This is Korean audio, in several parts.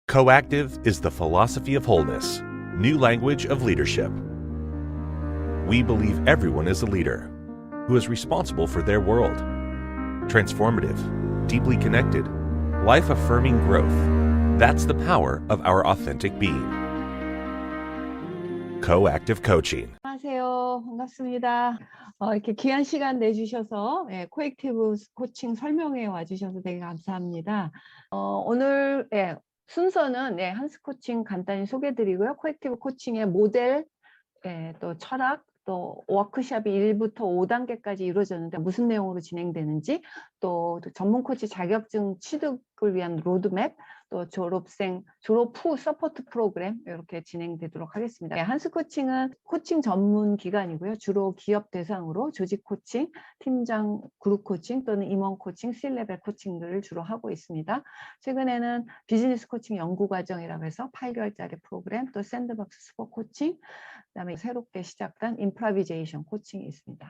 Coactive is the philosophy of wholeness, new language of leadership. We believe everyone is a leader who is responsible for their world. Transformative, deeply connected, life-affirming growth. That's the power of our authentic being. Coactive Coaching. 안녕하세요. 반갑습니다. 이렇게 귀한 시간 내주셔서 코액티브 코칭 설명회 와주셔서 되게 감사합니다. 오늘 순서는 한스 코칭 간단히 소개드리고요. 코액티브 코칭의 모델, 또 철학, 또 워크숍이 1부터 5단계까지 이루어졌는데 무슨 내용으로 진행되는지, 또 전문 코치 자격증 취득을 위한 로드맵, 또 졸업 후 서포트 프로그램 이렇게 진행되도록 하겠습니다. 한스 코칭은 코칭 전문 기관이고요. 주로 기업 대상으로 조직 코칭, 팀장 그룹 코칭 또는 임원 코칭, C레벨 코칭들을 주로 하고 있습니다. 최근에는 비즈니스 코칭 연구 과정이라고 해서 8개월짜리 프로그램, 또 샌드박스 스포 코칭, 그다음에 새롭게 시작한 임프로비제이션 코칭이 있습니다.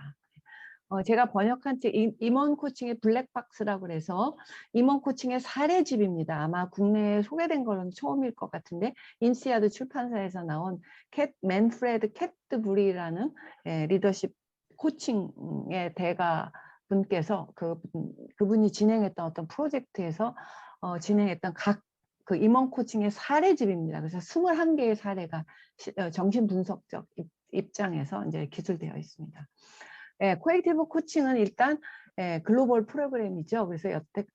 제가 번역한 책 임원 코칭의 블랙박스라고 해서 임원 코칭의 사례집입니다. 아마 국내에 소개된 걸로는 처음일 것 같은데, 인시아드 출판사에서 나온 맨프레드 캣드부리라는 리더십 코칭의 대가 분께서 그분이 진행했던 어떤 프로젝트에서 진행했던 각 그 임원 코칭의 사례집입니다. 그래서 21개의 사례가 정신분석적 입장에서 이제 기술되어 있습니다. 코액티브 코칭은 일단 글로벌 프로그램이죠. 그래서 여태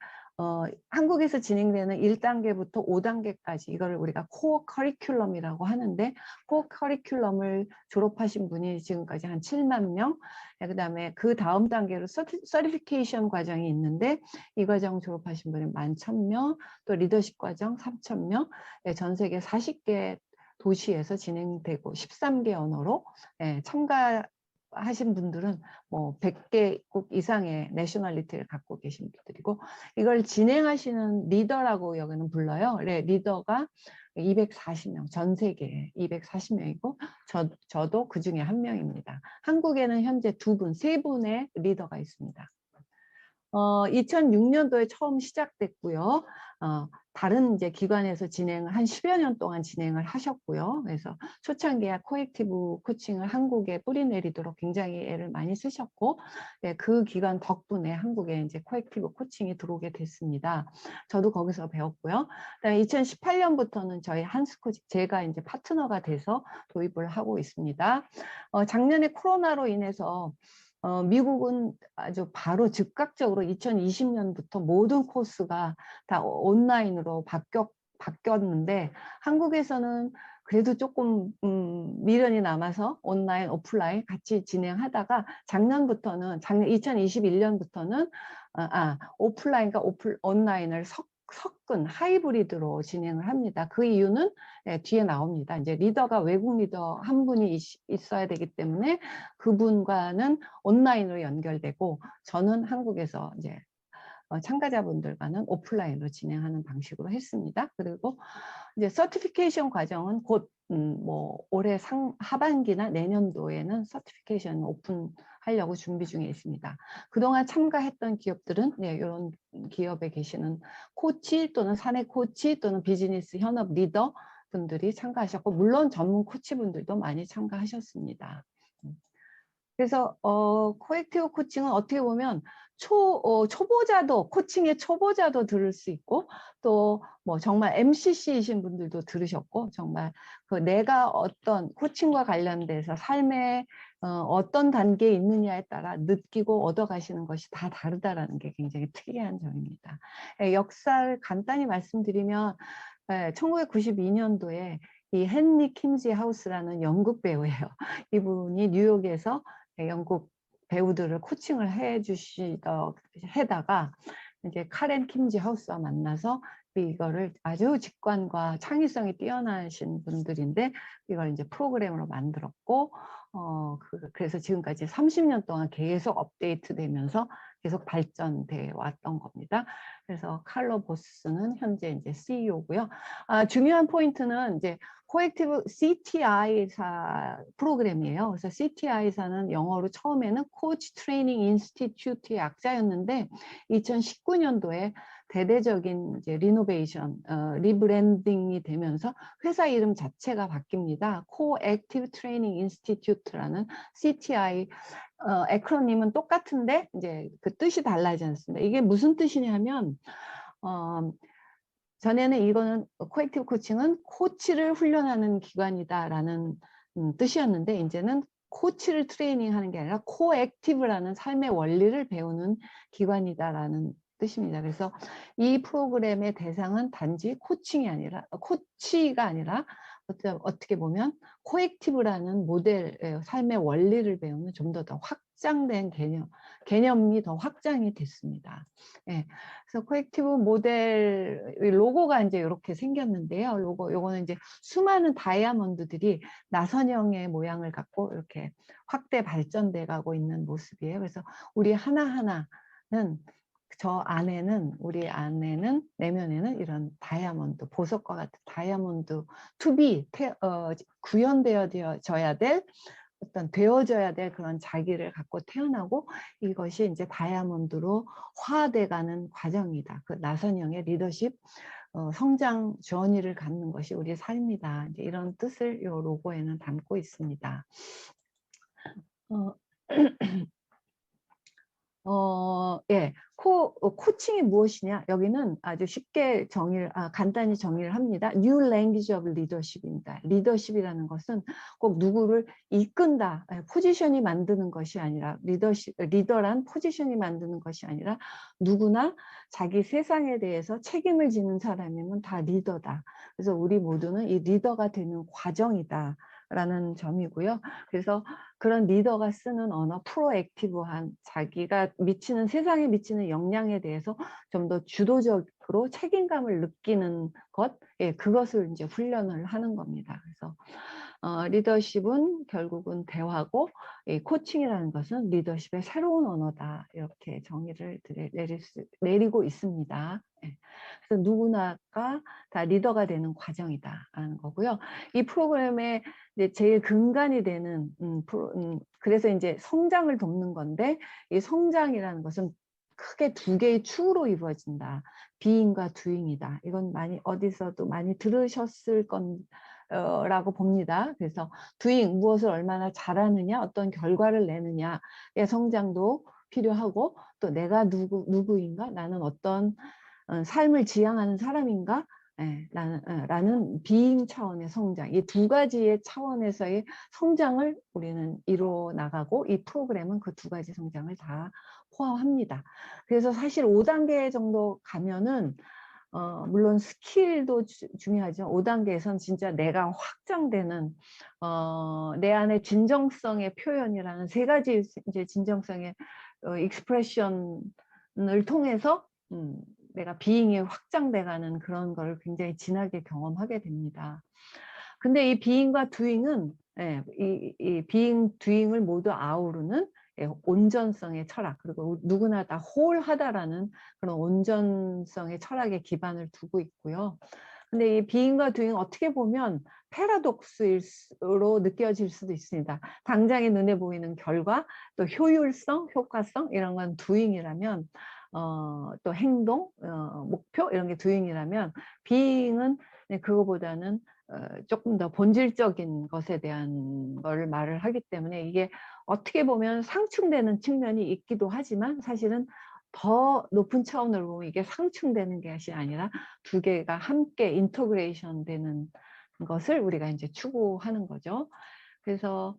한국에서 진행되는 1단계부터 5단계까지 이걸 우리가 코어 커리큘럼이라고 하는데, 코어 커리큘럼을 졸업하신 분이 지금까지 한 7만 명, 그다음에 그 다음 단계로 서티피케이션 과정이 있는데 이 과정 졸업하신 분이 11,000명, 또 리더십 과정 3,000명, 전 세계 40개 도시에서 진행되고 13개 언어로 참가하신 분들은 뭐 100개국 이상의 내셔널리티를 갖고 계신 분들이고, 이걸 진행하시는 리더라고 여기는 불러요. 리더가 240명, 전 세계에 240명이고 저도 그 중에 한 명입니다. 한국에는 현재 세 분의 리더가 있습니다. 2006년도에 처음 시작됐고요. 다른 이제 기관에서 한 10여 년 동안 진행을 하셨고요. 그래서 초창기에 코액티브 코칭을 한국에 뿌리내리도록 굉장히 애를 많이 쓰셨고, 그 기관 덕분에 한국에 이제 코액티브 코칭이 들어오게 됐습니다. 저도 거기서 배웠고요. 그다음에 2018년부터는 저희 한스 코칭, 제가 이제 파트너가 돼서 도입을 하고 있습니다. 작년에 코로나로 인해서 미국은 아주 바로 즉각적으로 2020년부터 모든 코스가 다 온라인으로 바뀌었는데, 한국에서는 그래도 조금 미련이 남아서 온라인, 오프라인 같이 진행하다가 작년 2021년부터는 오프라인과 온라인을 섞은 하이브리드로 진행을 합니다. 그 이유는 뒤에 나옵니다. 이제 리더가 외국 리더 한 분이 있어야 되기 때문에 그분과는 온라인으로 연결되고, 저는 한국에서 이제 참가자분들과는 오프라인으로 진행하는 방식으로 했습니다. 그리고 이제 서티피케이션 과정은 곧 뭐 올해 하반기나 내년도에는 서티피케이션 오픈하려고 준비 중에 있습니다. 그동안 참가했던 기업들은 이런 기업에 계시는 코치 또는 사내 코치 또는 비즈니스 현업 리더 분들이 참가하셨고, 물론 전문 코치 분들도 많이 참가하셨습니다. 그래서 코액티브 코칭은 어떻게 보면 초보자도, 코칭의 초보자도 들을 수 있고, 또 뭐 정말 MCC이신 분들도 들으셨고, 정말 내가 어떤 코칭과 관련돼서 삶의 어떤 단계에 있느냐에 따라 느끼고 얻어가시는 것이 다 다르다라는 게 굉장히 특이한 점입니다. 역사를 간단히 말씀드리면 1992년도에 이 헨리 킴지 하우스라는 영국 배우예요. 이분이 뉴욕에서 영국 배우들을 코칭을 해다가 이제 카렌 킴지 하우스와 만나서 이거를 아주 직관과 창의성이 뛰어나신 분들인데, 이걸 이제 프로그램으로 만들었고, 그래서 지금까지 30년 동안 계속 업데이트 되면서 계속 발전돼 왔던 겁니다. 그래서 칼로 보스는 현재 이제 CEO고요. 중요한 포인트는 이제 코액티브 CTI사 프로그램이에요. 그래서 CTI사는 영어로 처음에는 코치 트레이닝 인스티튜트의 약자였는데 2019년도에 대대적인 이제 리노베이션, 리브랜딩이 되면서 회사 이름 자체가 바뀝니다. Coactive Training Institute라는 CTI 에크로님은 똑같은데 이제 그 뜻이 달라지지 않습니다. 이게 무슨 뜻이냐면 전에는 이거는 코액티브 코칭은 코치를 훈련하는 기관이다라는 뜻이었는데 이제는 코치를 트레이닝하는 게 아니라 코액티브라는 삶의 원리를 배우는 기관이다라는 뜻입니다. 그래서 이 프로그램의 대상은 단지 코칭이 아니라 코치가 아니라 어떻게 보면 코액티브라는 모델, 삶의 원리를 배우는 좀 더 확장된 개념이 더 확장이 됐습니다. 예, 그래서 코액티브 모델 로고가 이제 이렇게 생겼는데요. 요거는 이제 수많은 다이아몬드들이 나선형의 모양을 갖고 이렇게 확대 발전돼 가고 있는 모습이에요. 그래서 우리 하나하나는 우리 안에는 내면에는 이런 다이아몬드, 보석과 같은 다이아몬드 투비 구현되어져야 될 되어져야 될 그런 자기를 갖고 태어나고 이것이 이제 다이아몬드로 화돼가는 과정이다. 그 나선형의 리더십 성장 journey를 갖는 것이 우리의 삶이다. 이제 이런 뜻을 이 로고에는 담고 있습니다. 예, 코칭이 무엇이냐? 여기는 아주 쉽게 간단히 정의를 합니다. New Language of Leadership입니다. 리더십이라는 것은 꼭 누구를 이끈다, 포지션이 만드는 것이 아니라 리더란 포지션이 만드는 것이 아니라 누구나 자기 세상에 대해서 책임을 지는 사람이면 다 리더다. 그래서 우리 모두는 이 리더가 되는 과정이다. 라는 점이고요. 그래서 그런 리더가 쓰는 언어, 프로액티브한 자기가 세상에 미치는 영향에 대해서 좀 더 주도적으로 책임감을 느끼는 것, 그것을 이제 훈련을 하는 겁니다. 그래서 리더십은 결국은 대화고, 코칭이라는 것은 리더십의 새로운 언어다. 이렇게 정의를 내리고 있습니다. 그래서 누구나가 다 리더가 되는 과정이다라는 거고요. 이 프로그램의 이제 제일 근간이 되는 그래서 이제 성장을 돕는 건데 이 성장이라는 것은 크게 두 개의 축으로 이루어진다. 비잉과 두잉이다. 이건 어디서도 많이 들으셨을 라고 봅니다. 그래서 doing, 무엇을 얼마나 잘하느냐, 어떤 결과를 내느냐의 성장도 필요하고 또 내가 누구인가, 나는 어떤 삶을 지향하는 사람인가, 라는 being 차원의 성장, 이 두 가지의 차원에서의 성장을 우리는 이루어 나가고 이 프로그램은 그 두 가지 성장을 다 포함합니다. 그래서 사실 5단계 정도 가면은 물론 스킬도 중요하지만 5단계에선 진짜 내가 확장되는 내 안의 진정성의 표현이라는 세 가지 이제 진정성의 익스프레션을 통해서 내가 비잉이 확장돼가는 그런 걸 굉장히 진하게 경험하게 됩니다. 근데 이 비잉과 두잉은 이 비잉, 두잉을 모두 아우르는 온전성의 철학, 그리고 누구나 다 홀하다라는 그런 온전성의 철학에 기반을 두고 있고요. 근데 이 비잉과 두잉 어떻게 보면 패러독스로 느껴질 수도 있습니다. 당장의 눈에 보이는 결과, 또 효율성, 효과성 이런 건 두잉이라면 또 행동, 목표 이런 게 두잉이라면 비잉은 그거보다는 조금 더 본질적인 것에 대한 걸 말을 하기 때문에 이게 어떻게 보면 상충되는 측면이 있기도 하지만 사실은 더 높은 차원으로 보면 이게 상충되는 것이 아니라 두 개가 함께 인터그레이션 되는 것을 우리가 이제 추구하는 거죠. 그래서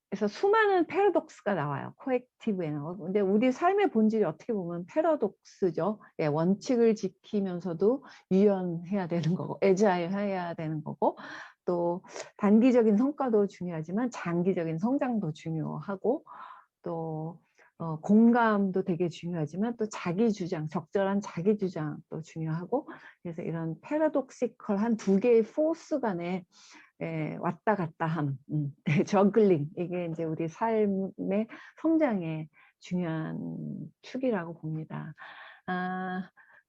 그래서 수많은 패러독스가 나와요. 코액티브에는. 근데 우리 삶의 본질이 어떻게 보면 패러독스죠. 원칙을 지키면서도 유연해야 되는 거고, 애자일해야 되는 거고, 또 단기적인 성과도 중요하지만 장기적인 성장도 중요하고, 또 공감도 되게 중요하지만 또 자기 주장, 적절한 자기 주장도 중요하고, 그래서 이런 패러독시컬한 두 개의 포스 간에 왔다 갔다 함, 저글링, 이게 이제 우리 삶의 성장의 중요한 축이라고 봅니다.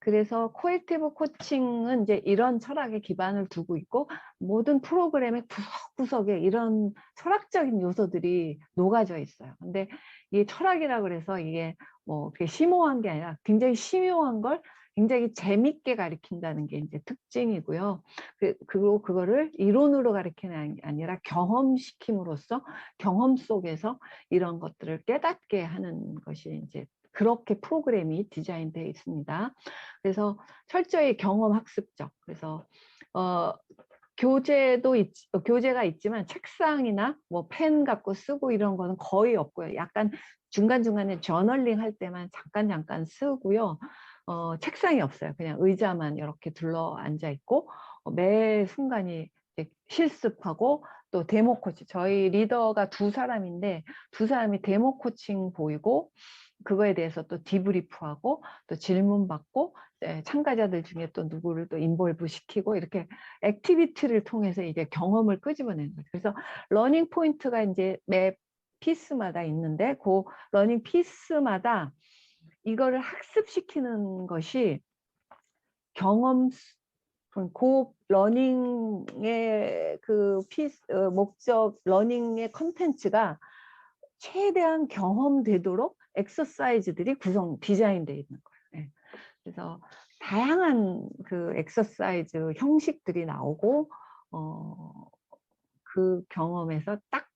그래서 코액티브 코칭은 이제 이런 철학에 기반을 두고 있고 모든 프로그램의 구석구석에 이런 철학적인 요소들이 녹아져 있어요. 근데 이게 철학이라 그래서 이게 뭐 그게 심오한 게 아니라 굉장히 심오한 걸 굉장히 재밌게 가르친다는 게 이제 특징이고요. 그리고 그거를 이론으로 가르치는 게 아니라 경험시킴으로써 경험 속에서 이런 것들을 깨닫게 하는 것이 이제 그렇게 프로그램이 디자인되어 있습니다. 그래서 철저히 경험 학습적. 그래서 교재가 있지만 책상이나 뭐 펜 갖고 쓰고 이런 거는 거의 없고요. 약간 중간중간에 저널링 할 때만 잠깐 쓰고요. 책상이 없어요. 그냥 의자만 이렇게 둘러 앉아 있고 매 순간이 실습하고 또 데모 코치. 저희 리더가 2사람인데 2사람이 데모 코칭 보이고 그거에 대해서 또 디브리프하고 또 질문 받고 참가자들 중에 또 누구를 또 인볼브 시키고 이렇게 액티비티를 통해서 이제 경험을 끄집어내는 거죠. 그래서 러닝 포인트가 이제 매 피스마다 있는데 그 러닝 피스마다 이거를 학습시키는 것이 경험 그 러닝의 그 목적 러닝의 컨텐츠가 최대한 경험되도록 엑서사이즈들이 디자인되어 있는 거예요. 네. 그래서 다양한 그 엑서사이즈 형식들이 나오고 그 경험에서 딱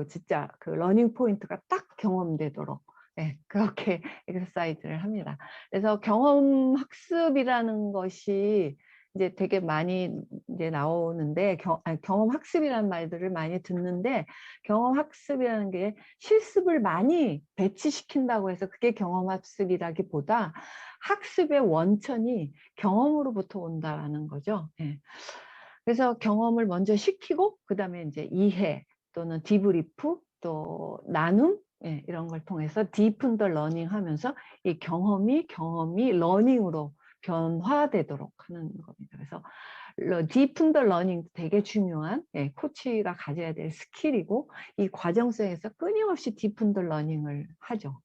진짜 그 러닝 포인트가 딱 경험되도록 네, 그렇게 엑서사이즈를 합니다. 그래서 경험 학습이라는 것이 이제 되게 많이 이제 나오는데 경험 학습이라는 말들을 많이 듣는데 경험 학습이라는 게 실습을 많이 배치시킨다고 해서 그게 경험 학습이라기보다 학습의 원천이 경험으로부터 온다라는 거죠. 네. 그래서 경험을 먼저 시키고 그다음에 이제 이해 또는 디브리프 또 나눔 이런 걸 통해서 디픈 더 러닝 하면서 이 경험이 러닝으로 변화되도록 하는 겁니다. 그래서 디픈 더 러닝 되게 중요한 코치가 가져야 될 스킬이고 이 과정 속에서 끊임없이 디픈 더 러닝을 하죠.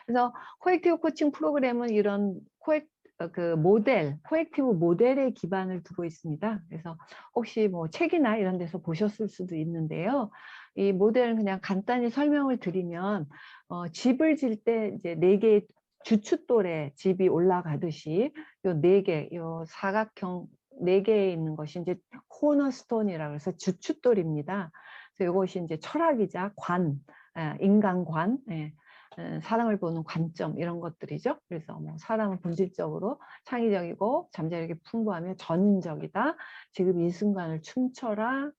그래서 코액티브 코칭 프로그램은 이런 코액티브 모델에 기반을 두고 있습니다. 그래서 혹시 뭐 책이나 이런 데서 보셨을 수도 있는데요. 이 모델은 그냥 간단히 설명을 드리면 집을 질 때 이제 4개의 주춧돌에 집이 올라가듯이 요 4개, 요 사각형 4개에 있는 것이 이제 코너스톤이라고 해서 주춧돌입니다. 그래서 이것이 이제 철학이자 인간관, 사람을 보는 관점 이런 것들이죠. 그래서 뭐 사람은 본질적으로 창의적이고 잠재력이 풍부하며 전인적이다. 지금 이 순간을 춤춰라.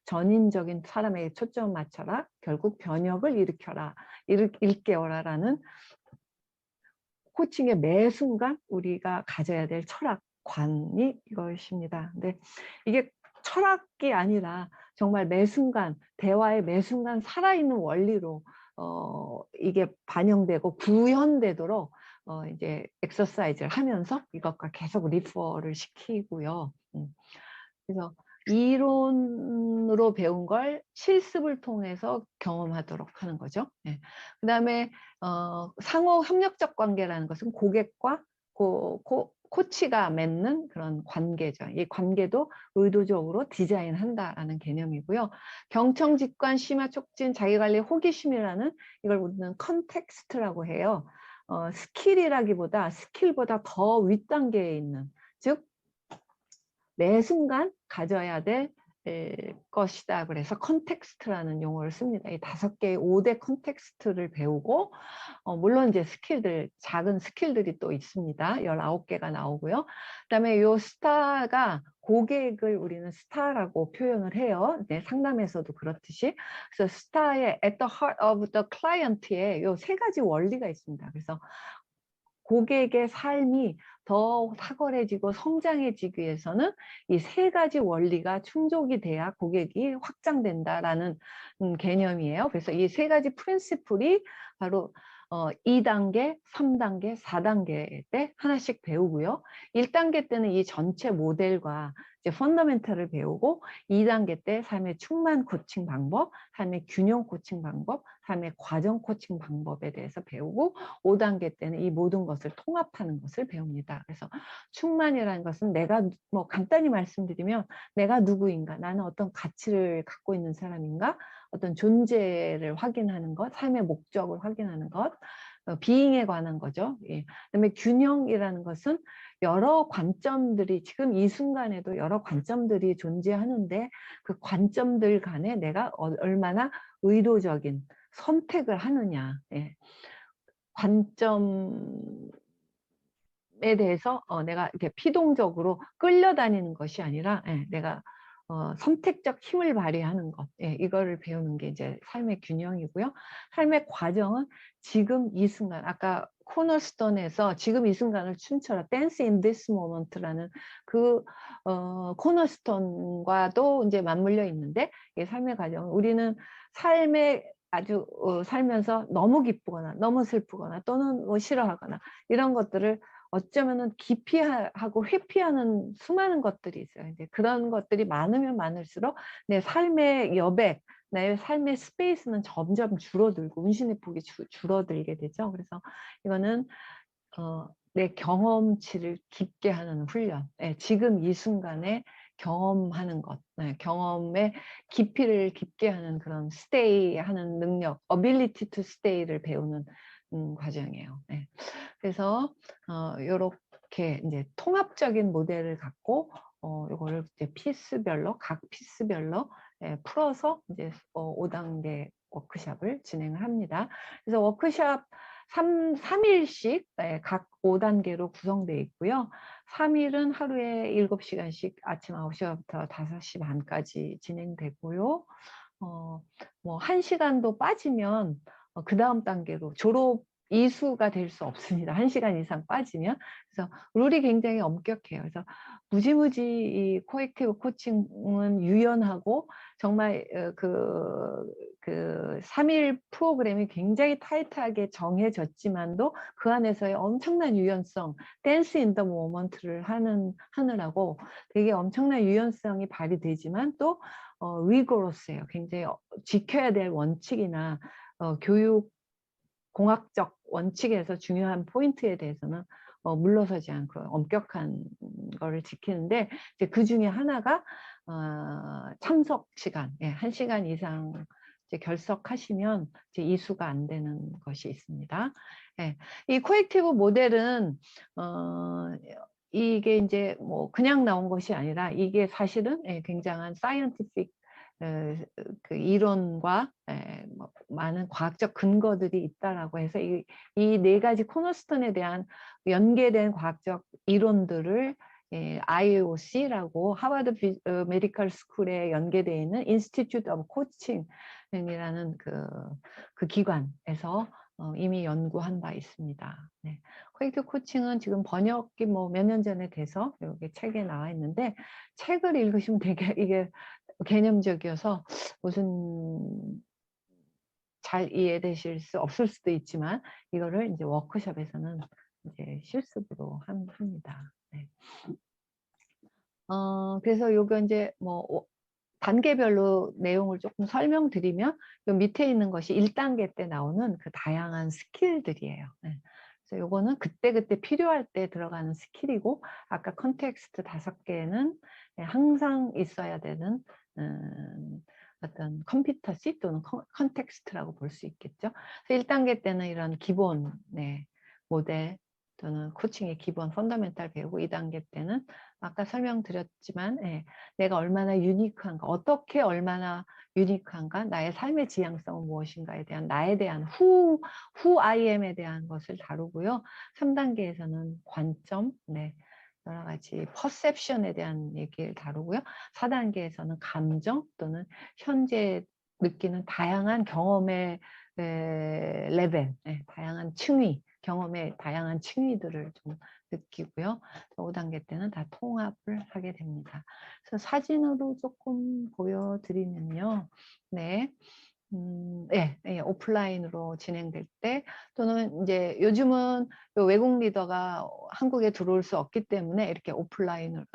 전인적인 사람에게 초점 맞춰라. 결국 변혁을 일깨워라라는 코칭의 매 순간 우리가 가져야 될 철학관이 이것입니다. 근데 이게 철학이 아니라 정말 매 순간 대화의 매 순간 살아있는 원리로 이게 반영되고 구현되도록 이제 엑서사이즈를 하면서 이것과 계속 리퍼를 시키고요. 그래서 이론으로 배운 걸 실습을 통해서 경험하도록 하는 거죠. 그다음에 상호 협력적 관계라는 것은 고객과 코치가 맺는 그런 관계죠. 이 관계도 의도적으로 디자인한다라는 개념이고요. 경청, 직관, 심화, 촉진, 자기관리, 호기심이라는 이걸 우리는 컨텍스트라고 해요. 스킬보다 더 윗단계에 있는, 즉 매 순간 가져야 될 것이다. 그래서 컨텍스트라는 용어를 씁니다. 이 5개의 5대 컨텍스트를 배우고 물론 이제 작은 스킬들이 또 있습니다. 19개가 나오고요. 그다음에 요 스타가 고객을 우리는 스타라고 표현을 해요. 상담에서도 그렇듯이. 그래서 스타의 at the heart of the client에 요 3가지 원리가 있습니다. 그래서 고객의 삶이 더 탁월해지고 성장해지기 위해서는 이 3가지 원리가 충족이 돼야 고객이 확장된다라는 개념이에요. 그래서 이 3가지 프린시플이 바로 2단계, 3단계, 4단계 때 하나씩 배우고요. 1단계 때는 이 전체 모델과 이제 펀더멘털을 배우고 2단계 때 삶의 충만 코칭 방법, 삶의 균형 코칭 방법, 삶의 과정 코칭 방법에 대해서 배우고 5단계 때는 이 모든 것을 통합하는 것을 배웁니다. 그래서 충만이라는 것은 내가 뭐 간단히 말씀드리면 내가 누구인가, 나는 어떤 가치를 갖고 있는 사람인가, 어떤 존재를 확인하는 것, 삶의 목적을 확인하는 것, 비잉에 관한 거죠. 예. 그다음에 균형이라는 것은 여러 관점들이 지금 이 순간에도 여러 관점들이 존재하는데 그 관점들 간에 내가 얼마나 의도적인 선택을 하느냐. 예. 관점에 대해서 내가 이렇게 피동적으로 끌려다니는 것이 아니라 내가 선택적 힘을 발휘하는 것, 이거를 배우는 게 이제 삶의 균형이고요. 삶의 과정은 지금 이 순간, 아까 코너스톤에서 지금 이 순간을 춤춰라, Dance in this moment라는 그 코너스톤과도 이제 맞물려 있는데, 이 삶의 과정은 우리는 삶에 아주 살면서 너무 기쁘거나 너무 슬프거나 또는 뭐 싫어하거나 이런 것들을 어쩌면은 기피하고 회피하는 수많은 것들이 있어요. 이제 그런 것들이 많으면 많을수록 내 삶의 여백, 내 삶의 스페이스는 점점 줄어들고 운신의 폭이 줄어들게 되죠. 그래서 이거는 내 경험치를 깊게 하는 훈련, 지금 이 순간에 경험하는 것, 경험의 깊이를 깊게 하는 그런 스테이 하는 능력, ability to stay를 배우는 과정이에요. 그래서 요렇게 이제 통합적인 모델을 갖고 요거를 이제 피스별로 각 피스별로 풀어서 이제 5단계 워크숍을 진행을 합니다. 그래서 워크숍 3일씩 각 5단계로 구성되어 있고요. 3일은 하루에 7시간씩 아침 9시부터 5시 반까지 진행되고요. 뭐 1시간도 빠지면 그 다음 단계로 졸업 이수가 될 수 없습니다. 1시간 이상 빠지면. 그래서 룰이 굉장히 엄격해요. 그래서 무지무지 이 코액티브 코칭은 유연하고 정말 그 3일 프로그램이 굉장히 타이트하게 정해졌지만도 그 안에서의 엄청난 유연성, 댄스 인 더 모먼트를 하느라고 되게 엄청난 유연성이 발휘되지만 또 리고러스해요. 굉장히 지켜야 될 원칙이나 교육 공학적 원칙에서 중요한 포인트에 대해서는 물러서지 않고 엄격한 거를 지키는데 이제 그 중에 하나가 참석 시간, 1시간 이상 이제 결석하시면 이제 이수가 안 되는 것이 있습니다. 이 코액티브 모델은 이게 이제 뭐 그냥 나온 것이 아니라 이게 사실은 굉장한 사이언티픽 그 이론과 뭐 많은 과학적 근거들이 있다라고 해서 이 네 가지 코너스톤에 대한 연계된 과학적 이론들을 IOC라고 하버드 메디컬 스쿨에 연계되어 있는 Institute of Coaching이라는 그 기관에서 이미 연구한 바 있습니다. 코액티브 코칭은 지금 번역이 뭐 몇 년 전에 돼서 여기 책에 나와 있는데 책을 읽으시면 되게 이게 개념적이어서 무슨 잘 이해되실 수 없을 수도 있지만 이거를 이제 워크숍에서는 이제 실습으로 합니다. 그래서 요거 이제 뭐 단계별로 내용을 조금 설명드리면 요 밑에 있는 것이 1단계 때 나오는 그 다양한 스킬들이에요. 그래서 요거는 그때그때 필요할 때 들어가는 스킬이고 아까 컨텍스트 5개는 항상 있어야 되는 어떤 컴피터시 또는 컨텍스트라고 볼 수 있겠죠. 그래서 1단계 때는 이런 기본 모델 또는 코칭의 기본 펀더멘탈 배우고 2단계 때는 아까 설명드렸지만 내가 얼마나 유니크한가, 어떻게 얼마나 유니크한가, 나의 삶의 지향성은 무엇인가에 대한 나에 대한 who I am에 대한 것을 다루고요. 3단계에서는 관점, 여러 가지 퍼셉션에 대한 얘기를 다루고요. 4단계에서는 감정 또는 현재 느끼는 다양한 경험의 레벨, 다양한 층위, 경험의 다양한 층위들을 좀 느끼고요. 5단계 때는 다 통합을 하게 됩니다. 그래서 사진으로 조금 보여드리면요. 오프라인으로 진행될 때 또는 이제 요즘은 외국 리더가 한국에 들어올 수 없기 때문에 이렇게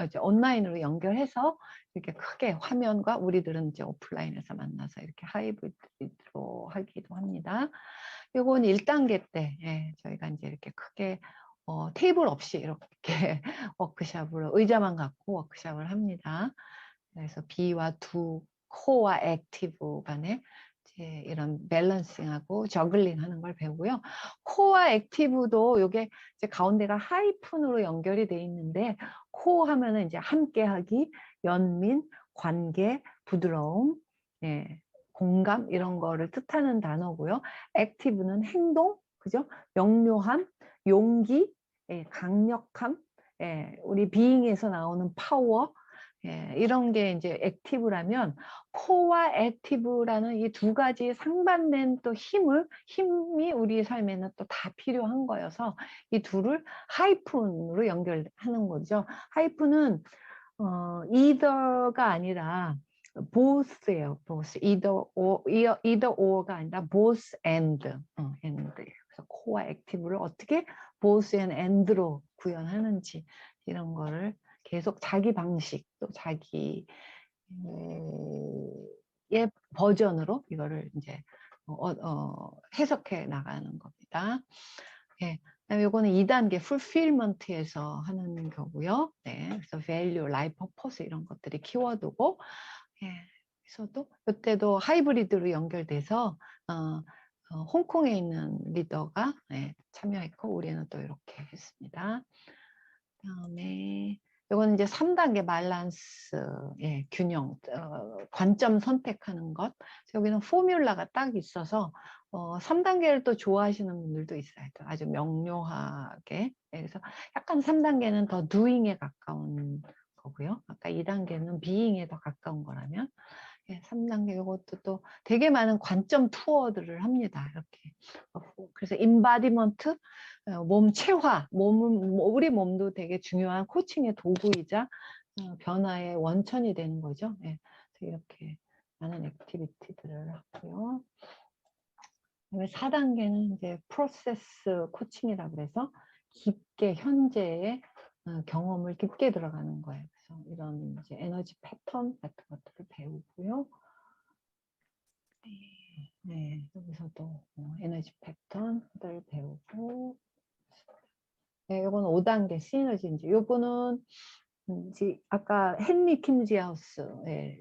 이제 온라인으로 연결해서 이렇게 크게 화면과 우리들은 이제 오프라인에서 만나서 이렇게 하이브리드로 하기도 합니다. 요건 1단계 때 저희가 이제 이렇게 크게 테이블 없이 이렇게 워크숍을 의자만 갖고 워크숍을 합니다. 그래서 B와 두 코어와 액티브 간에 이제 이런 밸런싱하고 저글링 하는 걸 배우고요. 코어와 액티브도 요게 이제 가운데가 하이픈으로 연결이 돼 있는데 코어 하면은 이제 함께하기, 연민, 관계, 부드러움, 공감 이런 거를 뜻하는 단어고요. 액티브는 행동, 그죠? 명료함, 용기, 강력함, 우리 비잉에서 나오는 파워, 이런 게 이제 액티브라면 코어와 액티브라는 이 두 가지 상반된 또 힘이 우리 삶에는 또 다 필요한 거여서 이 둘을 하이픈으로 연결하는 거죠. 하이픈은 either가 아니라 both예요. both. either or가 아니라 both and. 그래서 코어와 액티브를 어떻게 both and and로 구현하는지 이런 거를 계속 자기 방식 또 자기의 버전으로 이거를 이제 해석해 나가는 겁니다. 그다음에 요거는 2단계 fulfillment에서 하는 거고요. 그래서 value, life purpose 이런 것들이 키워드고, 그래서도 이때도 하이브리드로 연결돼서 홍콩에 있는 리더가 참여했고 우리는 또 이렇게 했습니다. 그다음에 이건 이제 3단계 밸런스, 균형, 관점 선택하는 것. 여기는 포뮬라가 딱 있어서 3단계를 또 좋아하시는 분들도 있어요. 또 아주 명료하게. 그래서 약간 3단계는 더 doing에 가까운 거고요. 아까 2단계는 being에 더 가까운 거라면 3단계 이것도 또 되게 많은 관점 투어들을 합니다. 이렇게. 그래서 인바디먼트, 몸 체화, 우리 몸도 되게 중요한 코칭의 도구이자 변화의 원천이 되는 거죠. 그래서 이렇게 많은 액티비티들을 하고요. 그다음에 4단계는 이제 프로세스 코칭이라고 그래서 깊게 현재의 경험을 깊게 들어가는 거예요. 그래서 이런 이제 에너지 패턴 같은 것들을 배우고요. 여기서도 에너지 패턴을 배우고, 이거는 5단계 시너지인지, 요거는 이제 아까 헨리 킴지하우스의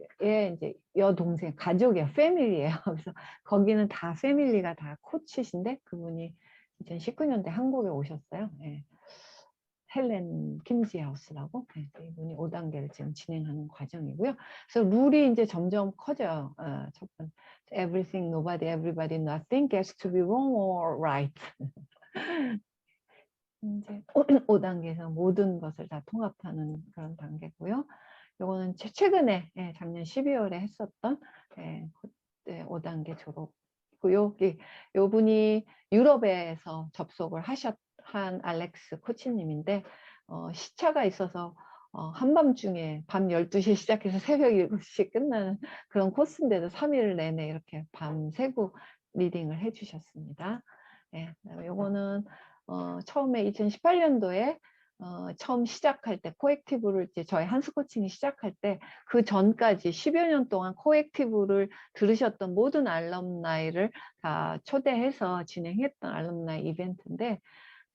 이제 여동생 가족이에요, 패밀리예요. 그래서 거기는 다 패밀리가 다 코치신데 그분이 2019년대 한국에 오셨어요. 헬렌 킴지하우스라고. 이분이 5단계를 지금 진행하는 과정이고요. 그래서 룰이 이제 점점 커져요. 첫 번째, everything, nobody, everybody, nothing gets to be wrong or right. 이제 5단계에서 모든 것을 다 통합하는 그런 단계고요. 요거는 최근에 작년 12월에 했었던 5단계 졸업고요. 요 분이 유럽에서 접속을 한 알렉스 코치님인데 시차가 있어서 한밤중에 밤 12시에 시작해서 새벽 7시에 끝나는 그런 코스인데도 3일 내내 이렇게 밤새고 리딩을 해주셨습니다. 그다음에 요거는 처음에 2018년도에 처음 시작할 때 코액티브를 이제 저희 한스 코칭이 시작할 때 그 전까지 10여 년 동안 코액티브를 들으셨던 모든 알럼나이를 다 초대해서 진행했던 알럼나이 이벤트인데,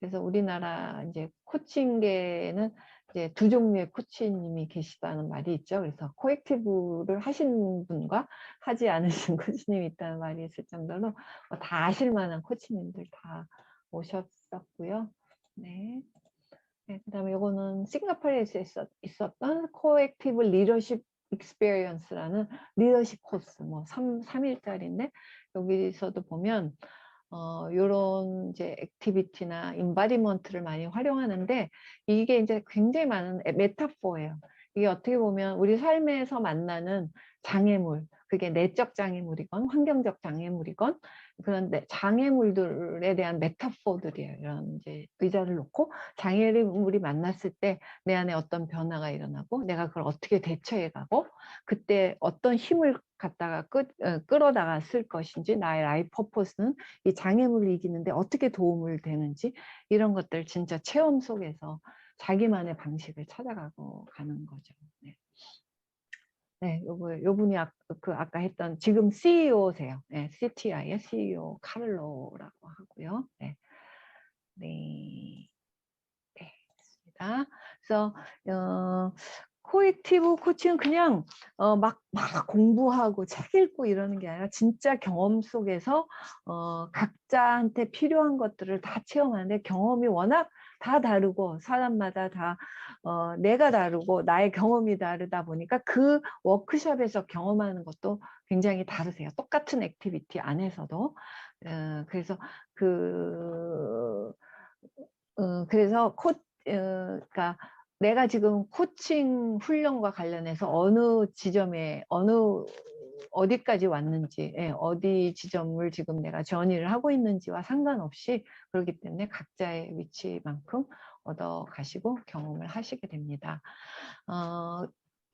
그래서 우리나라 이제 코칭계에는 이제 두 종류의 코치님이 계시다는 말이 있죠. 그래서 코액티브를 하신 분과 하지 않으신 코치님이 있다는 말이 있을 정도로 다 아실 만한 코치님들 다 오셨었고요. 그다음에 이거는 싱가포르에서 있었던 코액티브 리더십 익스피리언스라는 리더십 코스, 뭐 3일짜리인데 여기서도 보면 요런 이제 액티비티나 인바디먼트를 많이 활용하는데 이게 이제 굉장히 많은 메타포예요. 이게 어떻게 보면 우리 삶에서 만나는 장애물, 그게 내적 장애물이건 환경적 장애물이건 그런 장애물들에 대한 메타포들이에요. 이런 이제 의자를 놓고 장애물이 만났을 때 내 안에 어떤 변화가 일어나고 내가 그걸 어떻게 대처해 가고 그때 어떤 힘을 갖다가 끌어나갔을 것인지 나의 라이프 퍼포스는 이 장애물을 이기는데 어떻게 도움을 되는지 이런 것들 진짜 체험 속에서 자기만의 방식을 찾아가고 가는 거죠. 네. 네, 요분이 아까 했던 지금 CEO세요. 네, CTI의 CEO 카를로라고 하고요. 네, 네, 네, 있습니다. 그래서 코액티브 코칭은 그냥 막 공부하고 책 읽고 이러는 게 아니라 진짜 경험 속에서 각자한테 필요한 것들을 다 체험하는데 경험이 워낙 다 다르고 사람마다 다 내가 다르고 나의 경험이 다르다 보니까 그 워크숍에서 경험하는 것도 굉장히 다르세요. 똑같은 액티비티 안에서도. 그래서 그래서 그러니까 내가 지금 코칭 훈련과 관련해서 어느 지점에 어디까지 왔는지, 어디 지점을 지금 내가 전이를 하고 있는지와 상관없이 그렇기 때문에 각자의 위치만큼 얻어 가시고 경험을 하시게 됩니다.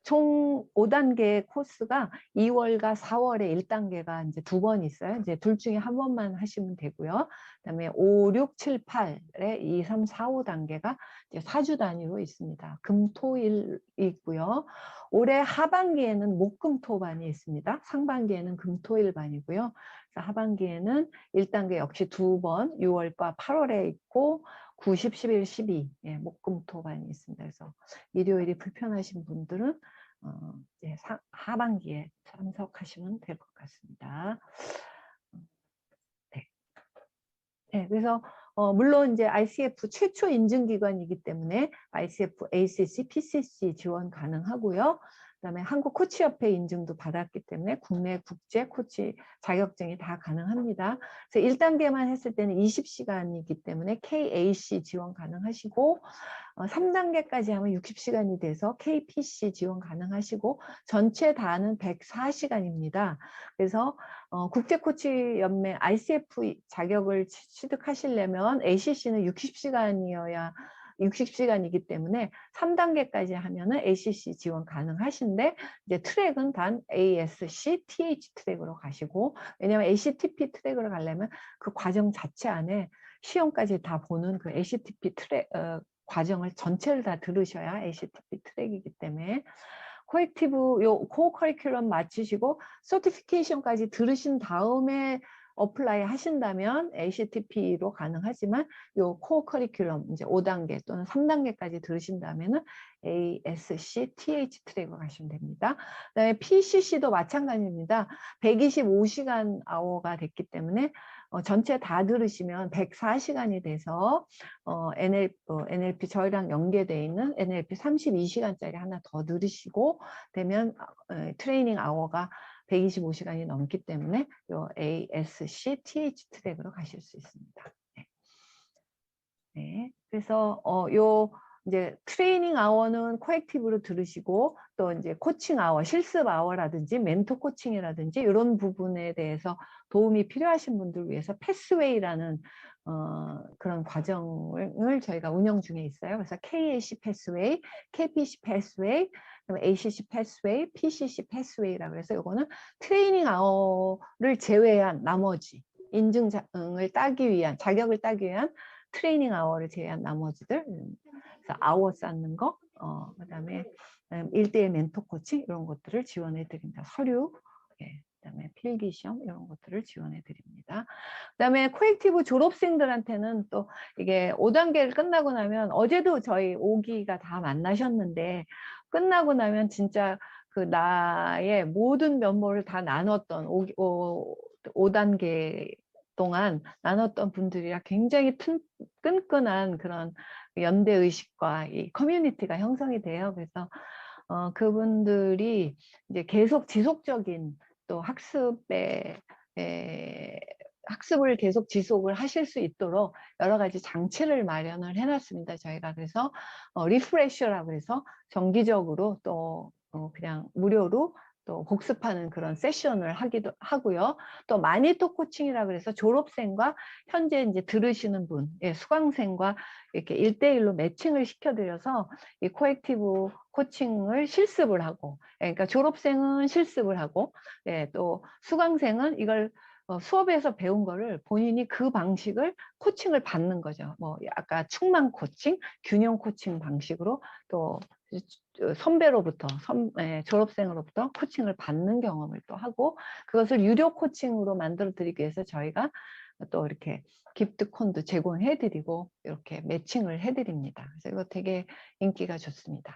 총 5단계 코스가 2월과 4월에 1단계가 이제 2번 있어요. 이제 둘 중에 한 번만 하시면 되고요. 그다음에 5, 6, 7, 8에 2, 3, 4, 5단계가 이제 4주 단위로 있습니다. 금, 토, 일 있고요. 올해 하반기에는 목, 금, 토 반이 있습니다. 상반기에는 금, 토, 일 반이고요. 하반기에는 1단계 역시 2번 6월과 8월에 있고 9, 10, 11, 12 목, 금, 토 반이 있습니다. 그래서 일요일이 불편하신 분들은 하반기에 참석하시면 될 것 같습니다. 네. 네, 그래서 물론 이제 ICF 최초 인증기관이기 때문에 ICF, ACC, PCC 지원 가능하고요. 그다음에 한국 코치협회 인증도 받았기 때문에 국내 국제 코치 자격증이 다 가능합니다. 그래서 1단계만 했을 때는 20시간이기 때문에 KAC 지원 가능하시고 3단계까지 하면 60시간이 돼서 KPC 지원 가능하시고 전체 다는 104시간입니다. 그래서 국제코치연맹 ICF 자격을 취득하시려면 ACC는 60시간이기 때문에 3단계까지 하면은 ACC 지원 가능하신데 이제 트랙은 단 ASC, TH 트랙으로 가시고 왜냐하면 ACTP 트랙으로 가려면 그 과정 자체 안에 시험까지 다 보는 그 ACTP 트랙 과정을 전체를 다 들으셔야 ACTP 트랙이기 때문에 코액티브 요 코어 커리큘럼 마치시고 서티피케이션까지 들으신 다음에 어플라이 하신다면 ACTP로 가능하지만 요 코어 커리큘럼 이제 5단계 또는 3단계까지 들으신다면은 ASC, TH 트랙으로 가시면 됩니다. 그다음에 PCC도 마찬가지입니다. 125시간 아워가 됐기 때문에 전체 다 들으시면 104시간이 돼서 NLP 저희랑 연계되어 있는 NLP 32시간짜리 하나 더 들으시고 되면 트레이닝 아워가 125시간이 넘기 때문에 요 ASC, TH 트랙으로 가실 수 있습니다. 네. 네. 그래서 요 이제 트레이닝 아워는 코액티브로 들으시고 또 이제 코칭 아워, 실습 아워라든지 멘토 코칭이라든지 이런 부분에 대해서 도움이 필요하신 분들 위해서 패스웨이라는 그런 과정을 저희가 운영 중에 있어요. 그래서 KAC 패스웨이, KPC 패스웨이, ACC 패스웨이, PCC 패스웨이라고 해서 이거는 트레이닝 아워를 제외한 나머지 인증을 따기 위한 자격을 따기 위한 트레이닝 아워를 제외한 나머지들 그래서 아워 쌓는 거 그다음에 1대1 멘토 코칭 이런 것들을 지원해 드립니다. 서류 그다음에 필기 시험 이런 것들을 지원해 드립니다. 그다음에 코액티브 졸업생들한테는 또 이게 5단계를 끝나고 나면 어제도 저희 5기가 다 만나셨는데 끝나고 나면 진짜 그 나의 모든 면모를 다 나눴던 5단계 동안 나눴던 분들이라 굉장히 끈끈한 그런 연대의식과 이 커뮤니티가 형성이 돼요. 그래서 그분들이 이제 계속 지속적인 또 학습을 계속 지속을 하실 수 있도록 여러 가지 장치를 마련을 해놨습니다. 저희가 그래서 리프레셔라고 해서 정기적으로 또 그냥 무료로 또 복습하는 그런 세션을 하기도 하고요. 또 마니토 코칭이라 그래서 졸업생과 현재 이제 들으시는 분, 수강생과 이렇게 1대1로 매칭을 시켜드려서 이 코액티브 코칭을 실습을 하고, 그러니까 졸업생은 실습을 하고, 또 수강생은 이걸 수업에서 배운 거를 본인이 그 방식을 코칭을 받는 거죠. 뭐 아까 충만 코칭, 균형 코칭 방식으로 또 선배로부터 졸업생으로부터 코칭을 받는 경험을 또 하고, 그것을 유료 코칭으로 만들어 드리기 위해서 저희가 또 이렇게 기프트콘도 제공해 드리고 이렇게 매칭을 해 드립니다. 그래서 이거 되게 인기가 좋습니다.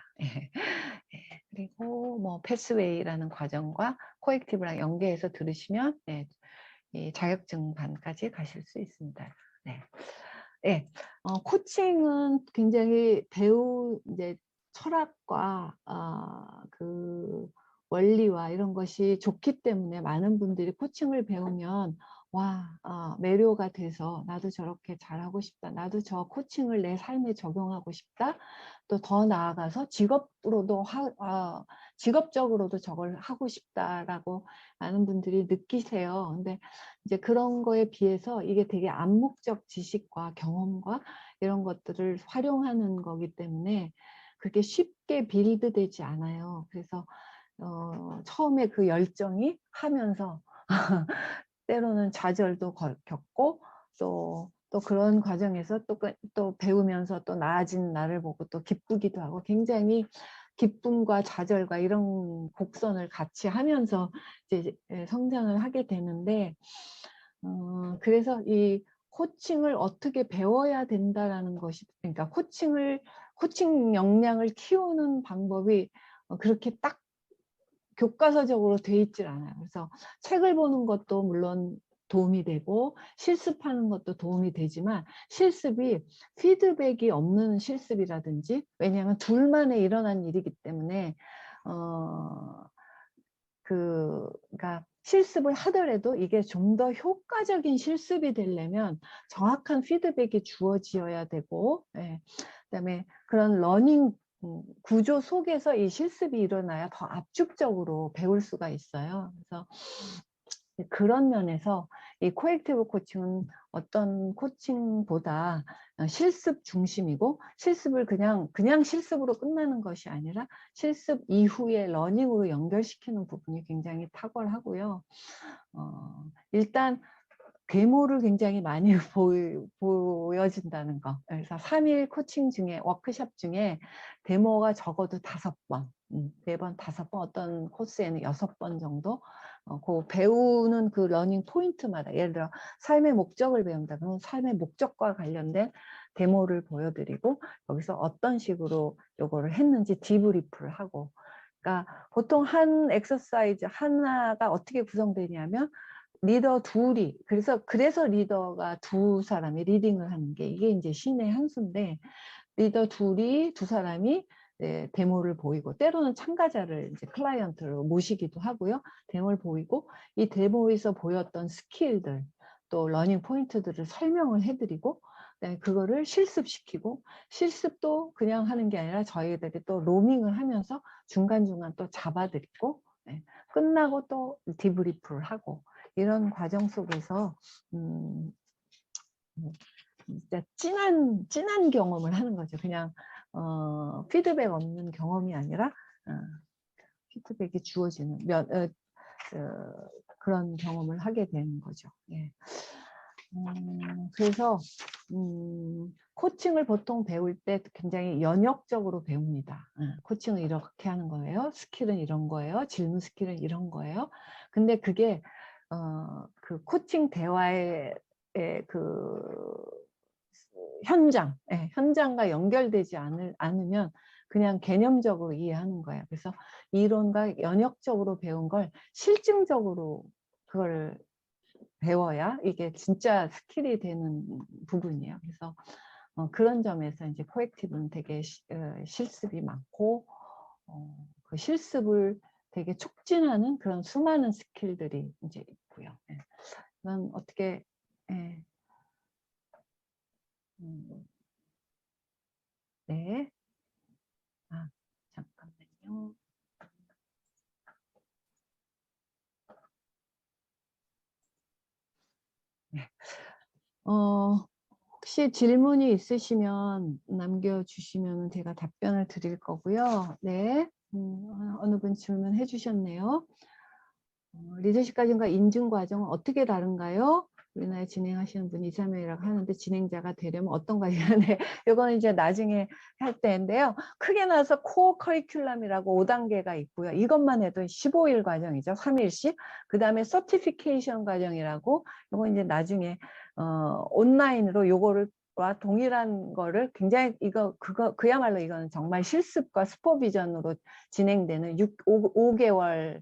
그리고 뭐 패스웨이라는 과정과 코액티브랑 연계해서 들으시면 이 자격증반까지 가실 수 있습니다. 코칭은 굉장히 이제 철학과 그 원리와 이런 것이 좋기 때문에 많은 분들이 코칭을 배우면 매료가 돼서 나도 저렇게 잘하고 싶다. 나도 저 코칭을 내 삶에 적용하고 싶다. 또 더 나아가서 직업적으로도 저걸 하고 싶다라고 많은 분들이 느끼세요. 근데 이제 그런 거에 비해서 이게 되게 암묵적 지식과 경험과 이런 것들을 활용하는 거기 때문에 그렇게 쉽게 빌드되지 않아요. 그래서 처음에 그 열정이 하면서 때로는 좌절도 겪고 또 그런 과정에서 또 배우면서 또 나아진 나를 보고 또 기쁘기도 하고, 굉장히 기쁨과 좌절과 이런 곡선을 같이 하면서 이제 성장을 하게 되는데, 그래서 이 코칭을 어떻게 배워야 된다라는 것이, 그러니까 코칭 역량을 키우는 방법이 그렇게 딱 교과서적으로 돼 있질 않아요. 그래서 책을 보는 것도 물론 도움이 되고 실습하는 것도 도움이 되지만, 실습이 피드백이 없는 실습이라든지, 왜냐하면 둘만에 일어난 일이기 때문에 그러니까 실습을 하더라도 이게 좀 더 효과적인 실습이 되려면 정확한 피드백이 주어져야 되고, 그다음에 그런 러닝 구조 속에서 이 실습이 일어나야 더 압축적으로 배울 수가 있어요. 그래서 그런 면에서 이 코액티브 코칭은 어떤 코칭보다 실습 중심이고, 실습을 그냥 실습으로 끝나는 것이 아니라 실습 이후에 러닝으로 연결시키는 부분이 굉장히 탁월하고요. 일단 데모를 굉장히 많이 보여진다는 거. 그래서 3일 코칭 중에, 워크숍 중에 데모가 적어도 5번, 4번, 5번, 어떤 코스에는 6번 정도, 그 배우는 그 러닝 포인트마다, 예를 들어 삶의 목적을 배운다 그러면 삶의 목적과 관련된 데모를 보여드리고, 여기서 어떤 식으로 요거를 했는지 디브리프를 하고, 그러니까 보통 한 엑서사이즈 하나가 어떻게 구성되냐면, 리더 둘이, 그래서 리더가 두 사람이 리딩을 하는 게, 이게 이제 신의 한 수인데, 리더 두 사람이 데모를 보이고, 때로는 참가자를 이제 클라이언트로 모시기도 하고요. 데모를 보이고, 이 데모에서 보였던 스킬들, 또 러닝 포인트들을 설명을 해드리고, 그거를 실습시키고, 실습도 그냥 하는 게 아니라 저희들이 또 로밍을 하면서 중간중간 또 잡아드리고, 끝나고 또 디브리프를 하고, 이런 과정 속에서 진짜 진한 경험을 하는 거죠. 그냥 피드백 없는 경험이 아니라 피드백이 주어지는 그런 경험을 하게 되는 거죠. 그래서 코칭을 보통 배울 때 굉장히 연역적으로 배웁니다. 코칭은 이렇게 하는 거예요. 스킬은 이런 거예요. 질문 스킬은 이런 거예요. 근데 그게 그 코칭 대화의 그 현장과 연결되지 않으면 그냥 개념적으로 이해하는 거예요. 그래서 이론과 연역적으로 배운 걸 실증적으로 그걸 배워야 이게 진짜 스킬이 되는 부분이에요. 그래서 그런 점에서 이제 코액티브는 되게 실습이 많고, 그 실습을 되게 촉진하는 그런 수많은 스킬들이 이제 있고요. 그건 어떻게 네. 잠깐만요. 어, 혹시 질문이 있으시면 남겨주시면 제가 답변을 드릴 거고요. 네. 어느 분 질문해 주셨네요. 리더십 과정과 인증 과정은 어떻게 다른가요? 우리나라에 진행하시는 분이 2, 3명이라고 하는데 진행자가 되려면 어떤 과정인데 이거는 이제 나중에 할 때인데요. 크게 나서 코어 커리큘럼이라고 5단계가 있고요. 이것만 해도 15일 과정이죠. 3일씩. 그 다음에 서티피케이션 과정이라고 이건 이제 나중에 온라인으로 요거를 와 동일한 거를 굉장히 그야말로 이거는 정말 실습과 슈퍼비전으로 진행되는 5개월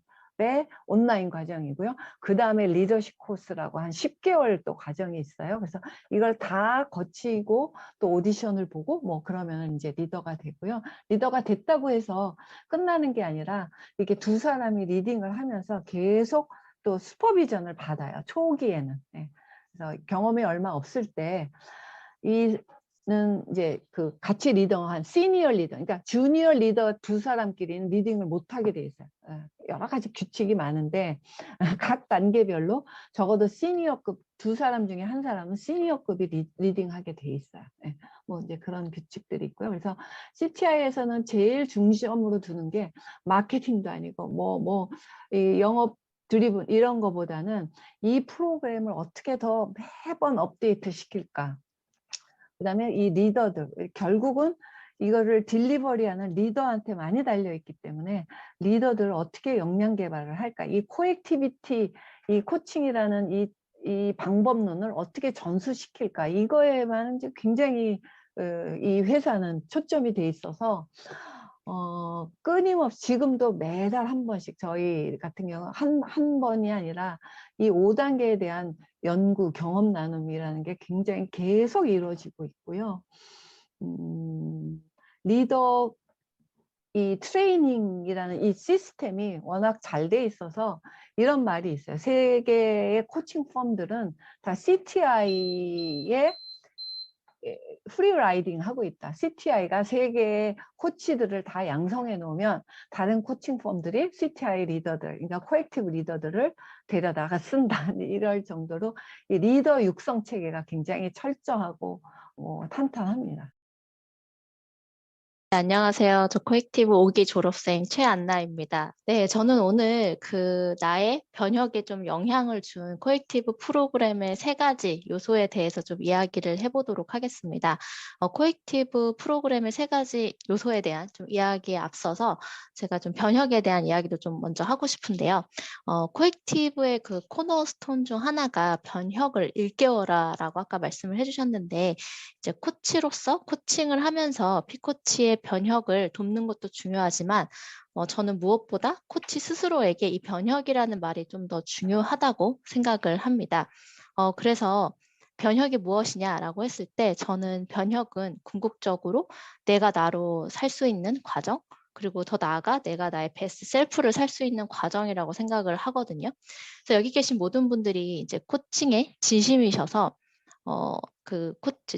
온라인 과정이고요. 그 다음에 리더십 코스라고 한 10개월 또 과정이 있어요. 그래서 이걸 다 거치고 또 오디션을 보고 뭐 그러면 이제 리더가 되고요. 리더가 됐다고 해서 끝나는 게 아니라 이렇게 두 사람이 리딩을 하면서 계속 또 슈퍼비전을 받아요. 초기에는. 네. 그래서 경험이 얼마 없을 때 는 이제 그 같이 리더한 시니어 리더, 그러니까 주니어 리더 두 사람끼리는 리딩을 못 하게 돼 있어요. 여러 가지 규칙이 많은데 각 단계별로 적어도 시니어급 두 사람 중에 한 사람은 시니어급이 리딩하게 돼 있어요. 뭐 이제 그런 규칙들이 있고요. 그래서 CTI에서는 제일 중점으로 두는 게 마케팅도 아니고 이 영업 드리븐 이런 거보다는 이 프로그램을 어떻게 더 매번 업데이트 시킬까. 그다음에 이 리더들 결국은 이거를 딜리버리하는 리더한테 많이 달려있기 때문에 리더들을 어떻게 역량 개발을 할까. 이 코액티비티, 이 코칭이라는 이 방법론을 어떻게 전수시킬까. 이거에만 이제 굉장히 이 회사는 초점이 돼 있어서 끊임없이 지금도 매달 한 번씩 저희 같은 경우 한 번이 아니라 이 5단계에 대한 연구, 경험 나눔이라는 게 굉장히 계속 이루어지고 있고요. 리더 이 트레이닝이라는 이 시스템이 워낙 잘 돼 있어서 이런 말이 있어요. 세계의 코칭 펌들은 다 CTI의 프리라이딩 하고 있다. CTI가 세계의 코치들을 다 양성해 놓으면 다른 코칭 펌들이 CTI 리더들, 그러니까 코액티브 리더들을 데려다가 쓴다. 이럴 정도로 이 리더 육성 체계가 굉장히 철저하고 탄탄합니다. 네, 안녕하세요. 저 코액티브 5기 졸업생 최안나입니다. 네, 저는 오늘 나의 변혁에 좀 영향을 준 코액티브 프로그램의 3가지 요소에 대해서 좀 이야기를 해보도록 하겠습니다. 코액티브 프로그램의 3가지 요소에 대한 좀 이야기에 앞서서 제가 좀 변혁에 대한 이야기도 좀 먼저 하고 싶은데요. 코액티브의 그 코너스톤 중 하나가 변혁을 일깨워라라고 아까 말씀을 해주셨는데 이제 코치로서 코칭을 하면서 피코치의 변혁을 돕는 것도 중요하지만 저는 무엇보다 코치 스스로에게 이 변혁이라는 말이 좀 더 중요하다고 생각을 합니다. 그래서 변혁이 무엇이냐라고 했을 때 저는 변혁은 궁극적으로 내가 나로 살 수 있는 과정, 그리고 더 나아가 내가 나의 베스트 셀프를 살 수 있는 과정이라고 생각을 하거든요. 그래서 여기 계신 모든 분들이 이제 코칭에 진심이셔서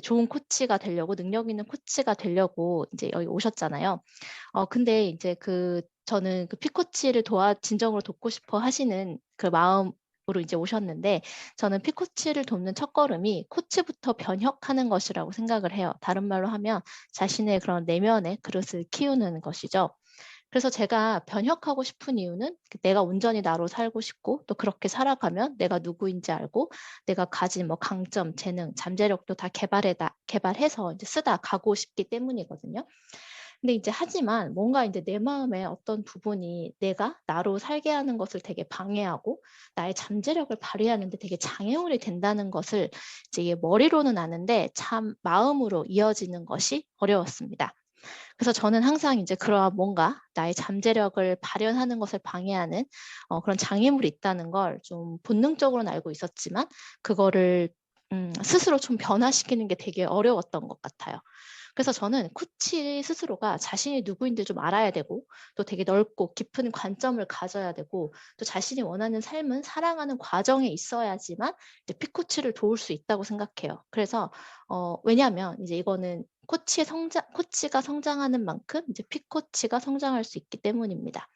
좋은 코치가 되려고, 능력 있는 코치가 되려고 이제 여기 오셨잖아요. 근데 이제 저는 피코치를 진정으로 돕고 싶어 하시는 그 마음으로 이제 오셨는데, 저는 피코치를 돕는 첫걸음이 코치부터 변혁하는 것이라고 생각을 해요. 다른 말로 하면 자신의 그런 내면의 그릇을 키우는 것이죠. 그래서 제가 변혁하고 싶은 이유는 내가 온전히 나로 살고 싶고 또 그렇게 살아가면 내가 누구인지 알고 내가 가진 뭐 강점, 재능, 잠재력도 다 개발해서 이제 쓰다 가고 싶기 때문이거든요. 근데 이제 하지만 뭔가 이제 내 마음에 어떤 부분이 내가 나로 살게 하는 것을 되게 방해하고 나의 잠재력을 발휘하는데 되게 장애물이 된다는 것을 이제 머리로는 아는데 참 마음으로 이어지는 것이 어려웠습니다. 그래서 저는 항상 이제 그러한 뭔가 나의 잠재력을 발현하는 것을 방해하는 그런 장애물이 있다는 걸 좀 본능적으로는 알고 있었지만 그거를 스스로 좀 변화시키는 게 되게 어려웠던 것 같아요. 그래서 저는 코치 스스로가 자신이 누구인지 좀 알아야 되고 또 되게 넓고 깊은 관점을 가져야 되고 또 자신이 원하는 삶은 사랑하는 과정에 있어야지만 이제 피코치를 도울 수 있다고 생각해요. 그래서 왜냐하면 이제 이거는 코치가 성장하는 만큼 이제 피코치가 성장할 수 있기 때문입니다.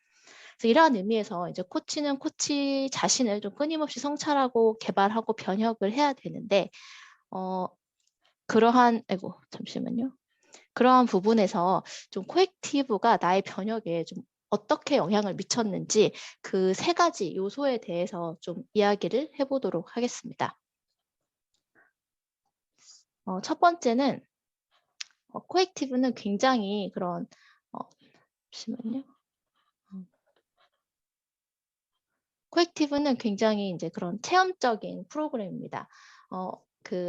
그래서 이러한 의미에서 이제 코치는 코치 자신을 좀 끊임없이 성찰하고 개발하고 변혁을 해야 되는데 그러한 잠시만요. 그러한 부분에서 좀 코액티브가 나의 변혁에 좀 어떻게 영향을 미쳤는지 그 세 가지 요소에 대해서 좀 이야기를 해보도록 하겠습니다. 첫 번째는 코액티브는 굉장히 그런 잠시만요. 코액티브는 굉장히 이제 그런 체험적인 프로그램입니다.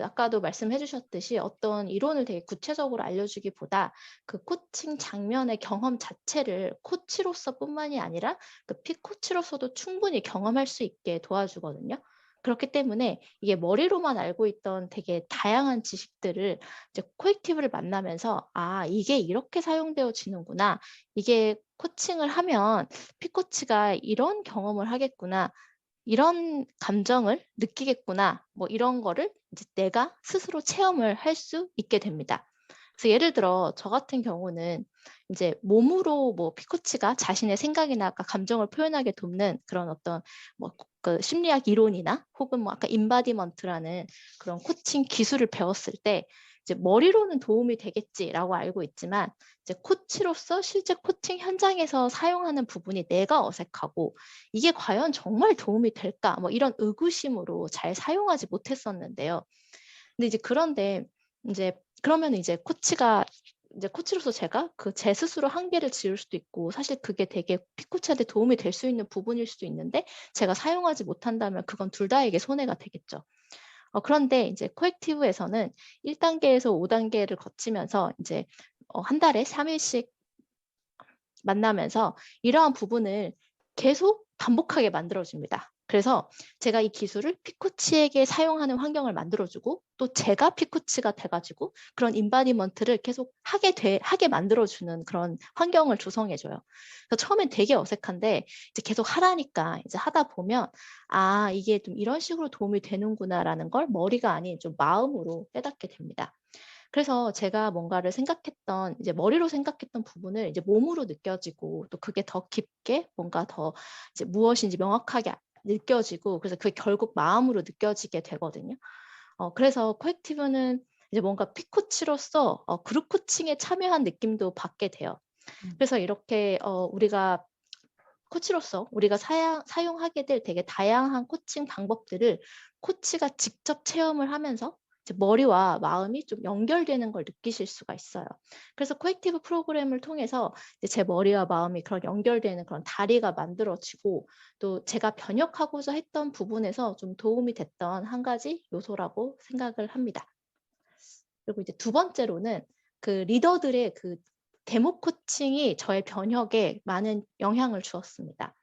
아까도 말씀해 주셨듯이 어떤 이론을 되게 구체적으로 알려주기보다 그 코칭 장면의 경험 자체를 코치로서뿐만이 아니라 그 피코치로서도 충분히 경험할 수 있게 도와주거든요. 그렇기 때문에 이게 머리로만 알고 있던 되게 다양한 지식들을 이제 코액티브를 만나면서 이게 이렇게 사용되어지는구나. 이게 코칭을 하면 피코치가 이런 경험을 하겠구나. 이런 감정을 느끼겠구나. 뭐 이런 거를 이제 내가 스스로 체험을 할 수 있게 됩니다. 그래서 예를 들어 저 같은 경우는 이제 몸으로 뭐 피코치가 자신의 생각이나 아까 감정을 표현하게 돕는 그런 어떤 그 심리학 이론이나 혹은 뭐 아까 인바디먼트라는 그런 코칭 기술을 배웠을 때 이제 머리로는 도움이 되겠지라고 알고 있지만 이제 코치로서 실제 코칭 현장에서 사용하는 부분이 내가 어색하고 이게 과연 정말 도움이 될까? 뭐 이런 의구심으로 잘 사용하지 못했었는데요. 근데 이제 그런데 이제 그러면 이제 코치로서 제가 그 제 스스로 한계를 지을 수도 있고 사실 그게 되게 피코치한테 도움이 될 수 있는 부분일 수도 있는데 제가 사용하지 못한다면 그건 둘 다에게 손해가 되겠죠. 그런데 이제 코액티브에서는 1단계에서 5단계를 거치면서 이제 한 달에 3일씩 만나면서 이러한 부분을 계속 반복하게 만들어줍니다. 그래서 제가 이 기술을 피코치에게 사용하는 환경을 만들어주고 또 제가 피코치가 돼가지고 그런 인바디먼트를 계속 하게 만들어주는 그런 환경을 조성해줘요. 그래서 처음엔 되게 어색한데 이제 계속 하라니까 이제 하다 보면 이게 좀 이런 식으로 도움이 되는구나라는 걸 머리가 아닌 좀 마음으로 깨닫게 됩니다. 그래서 제가 뭔가를 이제 머리로 생각했던 부분을 이제 몸으로 느껴지고 또 그게 더 깊게 뭔가 더 이제 무엇인지 명확하게 느껴지고 그래서 그게 결국 마음으로 느껴지게 되거든요. 그래서 코액티브는 이제 뭔가 피코치로서 그룹 코칭에 참여한 느낌도 받게 돼요. 그래서 이렇게 우리가 코치로서 우리가 사용하게 될 되게 다양한 코칭 방법들을 코치가 직접 체험을 하면서 이제 머리와 마음이 좀 연결되는 걸 느끼실 수가 있어요. 그래서 코액티브 프로그램을 통해서 이제 제 머리와 마음이 그런 연결되는 그런 다리가 만들어지고 또 제가 변혁하고자 했던 부분에서 좀 도움이 됐던 한 가지 요소라고 생각을 합니다. 그리고 이제 두 번째로는 그 리더들의 그 데모 코칭이 저의 변혁에 많은 영향을 주었습니다.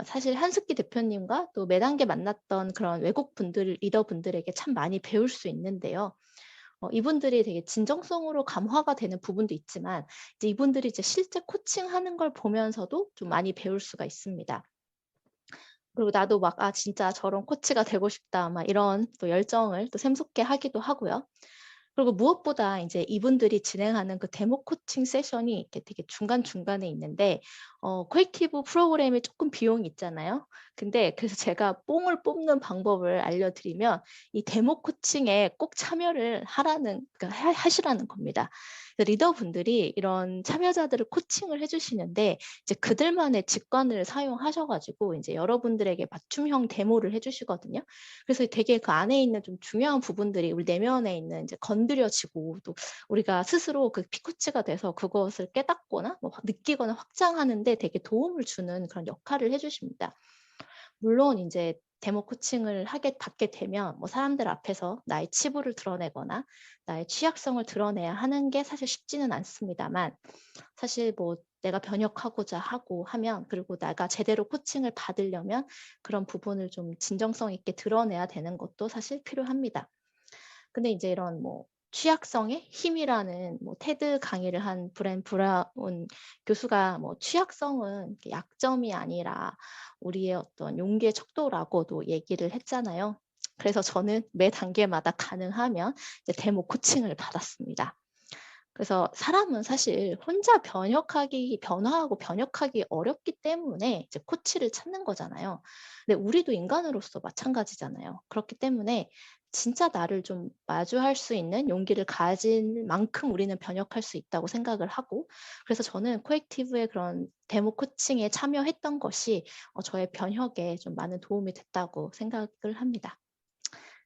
사실 한숙기 대표님과 또 매단계 만났던 그런 외국 리더분들에게 참 많이 배울 수 있는데요. 이분들이 되게 진정성으로 감화가 되는 부분도 있지만 이제 이분들이 이제 실제 코칭하는 걸 보면서도 좀 많이 배울 수가 있습니다. 그리고 나도 막 진짜 저런 코치가 되고 싶다 막 이런 또 열정을 또 샘솟게 하기도 하고요. 그리고 무엇보다 이제 이분들이 진행하는 그 데모 코칭 세션이 이렇게 되게 중간중간에 있는데 코액티브 프로그램에 조금 비용이 있잖아요. 근데 그래서 제가 뽕을 뽑는 방법을 알려드리면 이 데모 코칭에 꼭 참여를 하시라는 겁니다. 리더분들이 이런 참여자들을 코칭을 해주시는데 이제 그들만의 직관을 사용하셔가지고 이제 여러분들에게 맞춤형 데모를 해주시거든요. 그래서 되게 그 안에 있는 좀 중요한 부분들이 우리 내면에 있는 이제 건드려지고 또 우리가 스스로 그 피코치가 돼서 그것을 깨닫거나 뭐 느끼거나 확장하는데 되게 도움을 주는 그런 역할을 해주십니다. 물론 이제 데모 코칭을 받게 되면 뭐 사람들 앞에서 나의 치부를 드러내거나 나의 취약성을 드러내야 하는 게 사실 쉽지는 않습니다만 사실 뭐 내가 변혁하고자 하고 하면 그리고 내가 제대로 코칭을 받으려면 그런 부분을 좀 진정성 있게 드러내야 되는 것도 사실 필요합니다. 근데 이제 이런 뭐 취약성의 힘이라는 뭐 테드 강의를 한 브랜 브라운 교수가 뭐 취약성은 약점이 아니라 우리의 어떤 용기의 척도라고도 얘기를 했잖아요. 그래서 저는 매 단계마다 가능하면 이제 데모 코칭을 받았습니다. 그래서 사람은 사실 혼자 변화하고 변혁하기 어렵기 때문에 이제 코치를 찾는 거잖아요. 근데 우리도 인간으로서 마찬가지잖아요. 그렇기 때문에 진짜 나를 좀 마주할 수 있는 용기를 가진 만큼 우리는 변혁할 수 있다고 생각을 하고, 그래서 저는 코액티브의 그런 데모 코칭에 참여했던 것이 저의 변혁에 좀 많은 도움이 됐다고 생각을 합니다.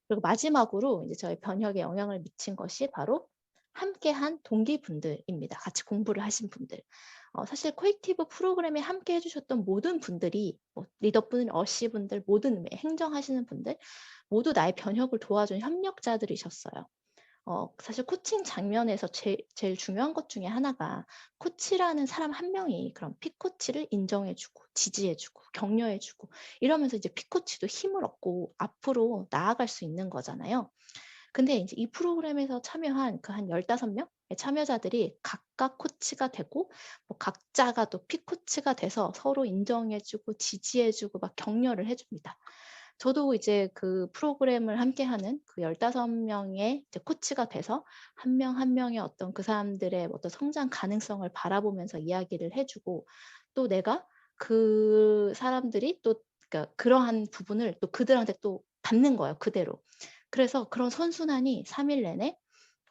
그리고 마지막으로 이제 저의 변혁에 영향을 미친 것이 바로 함께한 동기분들입니다. 같이 공부를 하신 분들. 사실 코액티브 프로그램에 함께 해주셨던 모든 분들이, 뭐 리더분, 어시분들, 모든 행정하시는 분들 모두 나의 변혁을 도와준 협력자들이셨어요. 사실 코칭 장면에서 제일 중요한 것 중에 하나가 코치라는 사람 한 명이 그런 피코치를 인정해주고 지지해주고 격려해주고 이러면서 이제 피코치도 힘을 얻고 앞으로 나아갈 수 있는 거잖아요. 근데 이제 이 프로그램에서 참여한 그 한 15명의 참여자들이 각각 코치가 되고 뭐 각자가 또 피코치가 돼서 서로 인정해주고 지지해주고 막 격려를 해줍니다. 저도 이제 그 프로그램을 함께하는 그 15명의 이제 코치가 돼서 한 명 한 명의 어떤 그 사람들의 어떤 성장 가능성을 바라보면서 이야기를 해주고, 또 내가 그 사람들이 또 그러니까 그러한 부분을 또 그들한테 또 받는 거예요, 그대로. 그래서 그런 선순환이 3일 내내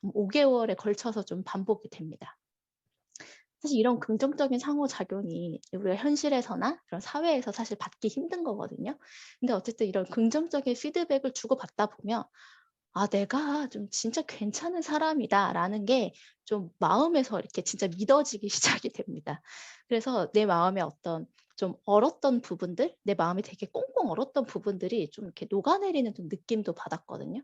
5개월에 걸쳐서 좀 반복이 됩니다. 사실 이런 긍정적인 상호작용이 우리가 현실에서나 그런 사회에서 사실 받기 힘든 거거든요. 근데 어쨌든 이런 긍정적인 피드백을 주고받다 보면 내가 좀 진짜 괜찮은 사람이다라는 게 좀 마음에서 이렇게 진짜 믿어지기 시작이 됩니다. 그래서 내 마음에 어떤 좀 얼었던 부분들, 내 마음이 되게 꽁꽁 얼었던 부분들이 좀 이렇게 녹아내리는 좀 느낌도 받았거든요.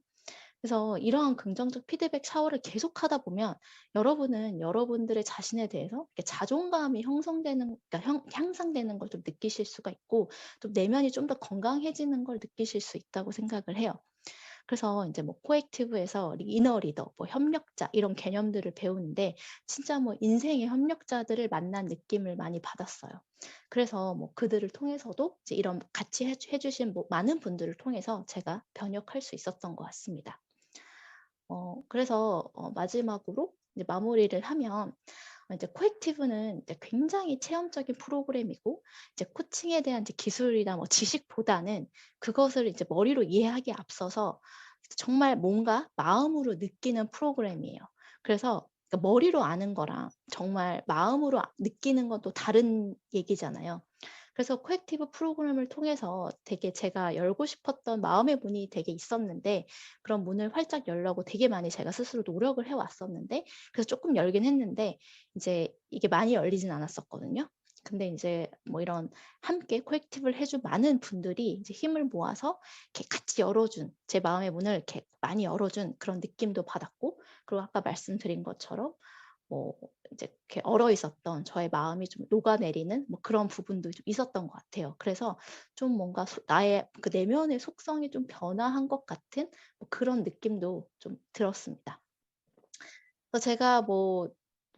그래서 이러한 긍정적 피드백 샤워를 계속하다 보면 여러분은 여러분들의 자신에 대해서 이렇게 자존감이 형성되는, 그러니까 향상되는 걸 좀 느끼실 수가 있고, 또 내면이 좀 더 건강해지는 걸 느끼실 수 있다고 생각을 해요. 그래서 이제 뭐 코액티브에서 이너 리더, 뭐 협력자 이런 개념들을 배우는데 진짜 뭐 인생의 협력자들을 만난 느낌을 많이 받았어요. 그래서 뭐 그들을 통해서도 이제 이런 같이 해주신 뭐 많은 분들을 통해서 제가 변혁할 수 있었던 것 같습니다. 그래서 마지막으로 이제 마무리를 하면 이제 코액티브는 이제 굉장히 체험적인 프로그램이고, 이제 코칭에 대한 이제 기술이나 뭐 지식보다는 그것을 이제 머리로 이해하기에 앞서서 정말 뭔가 마음으로 느끼는 프로그램이에요. 그래서 그러니까 머리로 아는 거랑 정말 마음으로 느끼는 건 또 다른 얘기잖아요. 그래서 코액티브 프로그램을 통해서 되게 제가 열고 싶었던 마음의 문이 되게 있었는데, 그런 문을 활짝 열려고 되게 많이 제가 스스로 노력을 해왔었는데, 그래서 조금 열긴 했는데 이제 이게 많이 열리진 않았었거든요. 근데 이제 뭐 이런 함께 코액티브를 해준 많은 분들이 이제 힘을 모아서 이렇게 같이 열어준, 제 마음의 문을 이렇게 많이 열어준 그런 느낌도 받았고, 그리고 아까 말씀드린 것처럼 뭐 이제 이렇게 얼어 있었던 저의 마음이 좀 녹아내리는 뭐 그런 부분도 좀 있었던 것 같아요. 그래서 좀 뭔가 나의 그 내면의 속성이 좀 변화한 것 같은 뭐 그런 느낌도 좀 들었습니다. 그래서 제가 뭐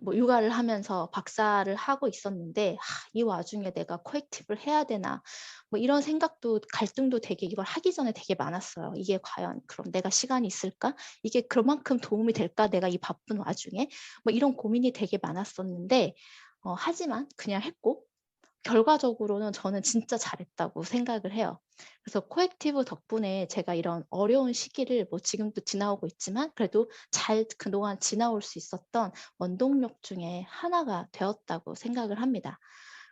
육아를 하면서 박사를 하고 있었는데 이 와중에 내가 코액티브를 해야 되나 뭐 이런 생각도 갈등도 되게 이걸 하기 전에 되게 많았어요. 이게 과연 그럼 내가 시간이 있을까? 이게 그만큼 도움이 될까? 내가 이 바쁜 와중에 뭐 이런 고민이 되게 많았었는데 하지만 그냥 했고, 결과적으로는 저는 진짜 잘했다고 생각을 해요. 그래서 코액티브 덕분에 제가 이런 어려운 시기를 뭐 지금도 지나오고 있지만 그래도 잘 그동안 지나올 수 있었던 원동력 중에 하나가 되었다고 생각을 합니다.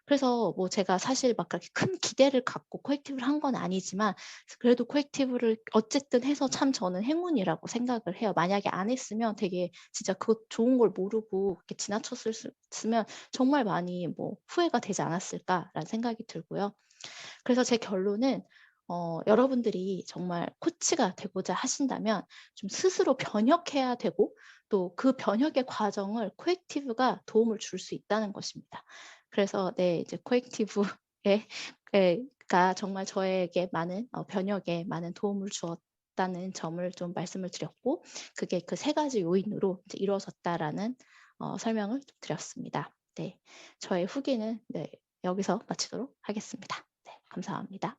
그래서 뭐 제가 사실 막 그렇게 큰 기대를 갖고 코액티브를 한 건 아니지만 그래도 코액티브를 어쨌든 해서 참 저는 행운이라고 생각을 해요. 만약에 안 했으면 되게 진짜 그거 좋은 걸 모르고 이렇게 지나쳤으면 정말 많이 뭐 후회가 되지 않았을까라는 생각이 들고요. 그래서 제 결론은 여러분들이 정말 코치가 되고자 하신다면 좀 스스로 변혁해야 되고, 또 그 변혁의 과정을 코액티브가 도움을 줄 수 있다는 것입니다. 그래서 네, 이제 코액티브에 가 정말 저에게 많은 변혁에 많은 도움을 주었다는 점을 좀 말씀을 드렸고, 그게 그 3가지 요인으로 이제 이루어졌다라는 설명을 좀 드렸습니다. 네, 저의 후기는 네, 여기서 마치도록 하겠습니다. 네, 감사합니다.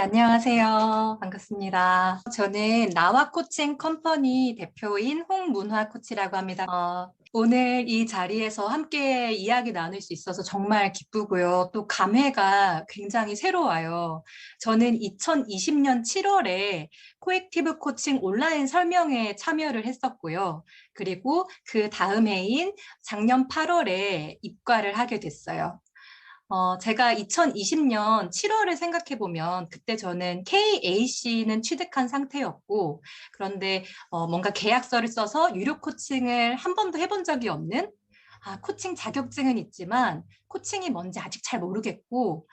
안녕하세요. 반갑습니다. 저는 나와 코칭 컴퍼니 대표인 홍문화 코치라고 합니다. 오늘 이 자리에서 함께 이야기 나눌 수 있어서 정말 기쁘고요. 또 감회가 굉장히 새로워요. 저는 2020년 7월에 코액티브 코칭 온라인 설명회에 참여를 했었고요. 그리고 그 다음 해인 작년 8월에 입과를 하게 됐어요. 제가 2020년 7월을 생각해 보면 그때 저는 KAC는 취득한 상태였고, 그런데 뭔가 계약서를 써서 유료 코칭을 한 번도 해본 적이 없는, 코칭 자격증은 있지만 코칭이 뭔지 아직 잘 모르겠고,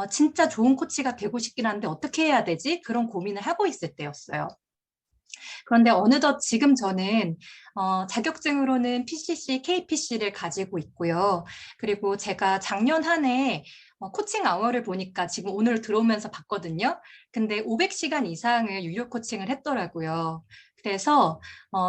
진짜 좋은 코치가 되고 싶긴 한데 어떻게 해야 되지? 그런 고민을 하고 있을 때였어요. 그런데 어느덧 지금 저는 자격증으로는 PCC, KPC를 가지고 있고요. 그리고 제가 작년 한 해 코칭 아워를 보니까 지금 오늘 들어오면서 봤거든요. 근데 500시간 이상을 유료 코칭을 했더라고요. 그래서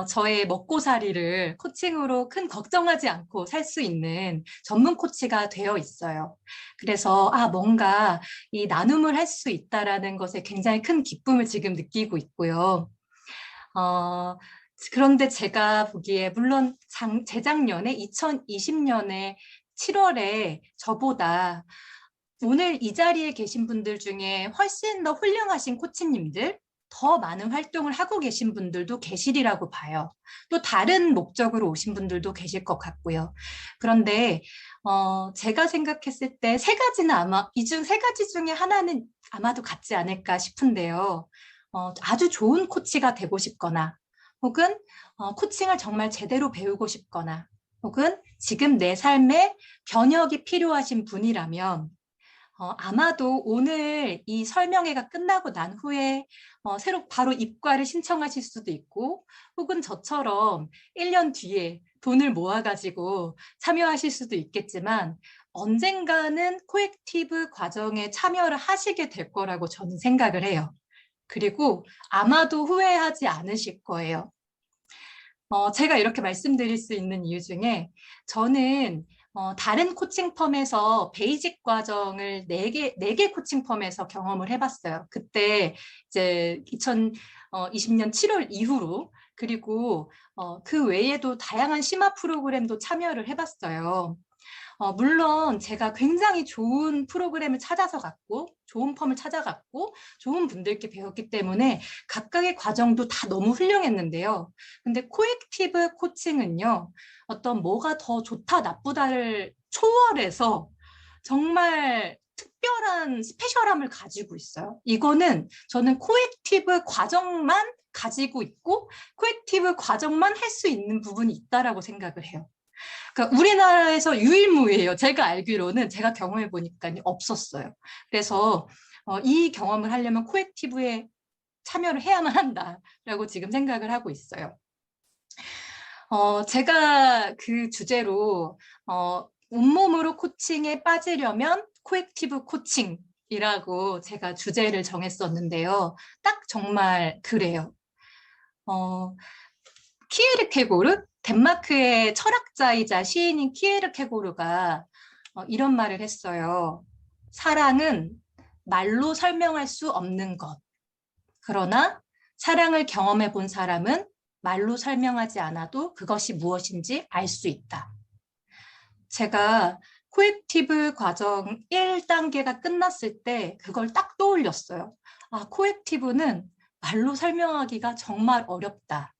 저의 먹고살이를 코칭으로 큰 걱정하지 않고 살 수 있는 전문 코치가 되어 있어요. 그래서 뭔가 이 나눔을 할 수 있다라는 것에 굉장히 큰 기쁨을 지금 느끼고 있고요. 그런데 제가 보기에 물론 재작년에 2020년에 7월에 저보다 오늘 이 자리에 계신 분들 중에 훨씬 더 훌륭하신 코치님들, 더 많은 활동을 하고 계신 분들도 계시리라고 봐요. 또 다른 목적으로 오신 분들도 계실 것 같고요. 그런데 제가 생각했을 때 세 가지는 이 중 세 가지 중에 하나는 아마도 같지 않을까 싶은데요. 아주 좋은 코치가 되고 싶거나, 혹은 코칭을 정말 제대로 배우고 싶거나, 혹은 지금 내 삶에 변혁이 필요하신 분이라면 아마도 오늘 이 설명회가 끝나고 난 후에 새로 바로 입과를 신청하실 수도 있고, 혹은 저처럼 1년 뒤에 돈을 모아가지고 참여하실 수도 있겠지만, 언젠가는 코액티브 과정에 참여를 하시게 될 거라고 저는 생각을 해요. 그리고 아마도 후회하지 않으실 거예요. 제가 이렇게 말씀드릴 수 있는 이유 중에 저는 다른 코칭 펌에서 베이직 과정을 4개 코칭 펌에서 경험을 해봤어요. 그때 이제 2020년 7월 이후로, 그리고 그 외에도 다양한 심화 프로그램도 참여를 해봤어요. 물론 제가 굉장히 좋은 프로그램을 찾아서 갔고, 좋은 펌을 찾아갔고, 좋은 분들께 배웠기 때문에 각각의 과정도 다 너무 훌륭했는데요. 근데 코액티브 코칭은요, 어떤 뭐가 더 좋다, 나쁘다를 초월해서 정말 특별한 스페셜함을 가지고 있어요. 이거는 저는 코액티브 과정만 가지고 있고, 코액티브 과정만 할 수 있는 부분이 있다라고 생각을 해요. 그러니까 우리나라에서 유일무이해요. 제가 알기로는, 제가 경험해 보니까 없었어요. 그래서 이 경험을 하려면 코액티브에 참여를 해야만 한다라고 지금 생각을 하고 있어요. 제가 그 주제로 온몸으로 코칭에 빠지려면 코액티브 코칭이라고 제가 주제를 정했었는데요. 딱 정말 그래요. 키에르케고르, 덴마크의 철학자이자 시인인 키에르케고르가 이런 말을 했어요. 사랑은 말로 설명할 수 없는 것. 그러나 사랑을 경험해 본 사람은 말로 설명하지 않아도 그것이 무엇인지 알 수 있다. 제가 코액티브 과정 1단계가 끝났을 때 그걸 딱 떠올렸어요. 코액티브는 말로 설명하기가 정말 어렵다.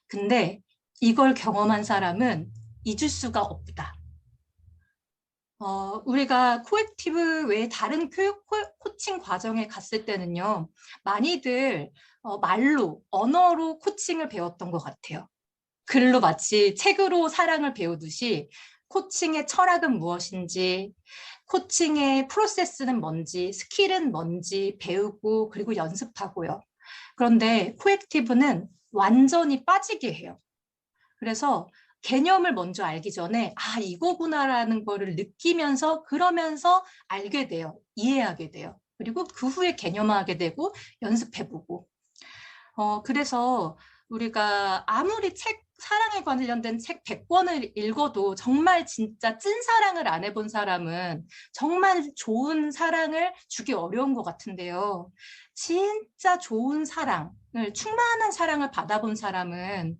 근데 이걸 경험한 사람은 잊을 수가 없다. 우리가 코액티브 외에 다른 코칭 과정에 갔을 때는요, 많이들 말로, 언어로 코칭을 배웠던 것 같아요. 글로 마치 책으로 사랑을 배우듯이 코칭의 철학은 무엇인지, 코칭의 프로세스는 뭔지, 스킬은 뭔지 배우고 그리고 연습하고요. 그런데 코액티브는 완전히 빠지게 해요. 그래서 개념을 먼저 알기 전에 이거구나라는 거를 느끼면서, 그러면서 알게 돼요. 이해하게 돼요. 그리고 그 후에 개념화하게 되고 연습해보고. 그래서 우리가 아무리 사랑에 관련된 책 100권을 읽어도 정말 진짜 찐사랑을 안 해본 사람은 정말 좋은 사랑을 주기 어려운 것 같은데요. 진짜 좋은 사랑을, 충만한 사랑을 받아본 사람은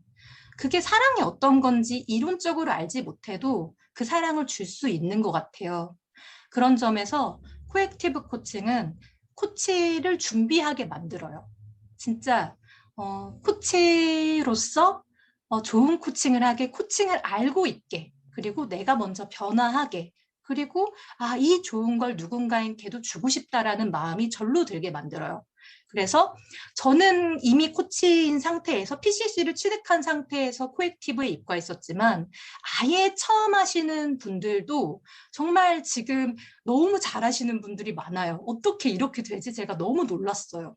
그게 사랑이 어떤 건지 이론적으로 알지 못해도 그 사랑을 줄 수 있는 것 같아요. 그런 점에서 코액티브 코칭은 코치를 준비하게 만들어요. 진짜 코치로서 좋은 코칭을 하게, 코칭을 알고 있게, 그리고 내가 먼저 변화하게, 그리고 이 좋은 걸 누군가에게도 주고 싶다라는 마음이 절로 들게 만들어요. 그래서 저는 이미 코치인 상태에서 PCC를 취득한 상태에서 코액티브에 입과했었지만 아예 처음 하시는 분들도 정말 지금 너무 잘하시는 분들이 많아요. 어떻게 이렇게 되지? 제가 너무 놀랐어요.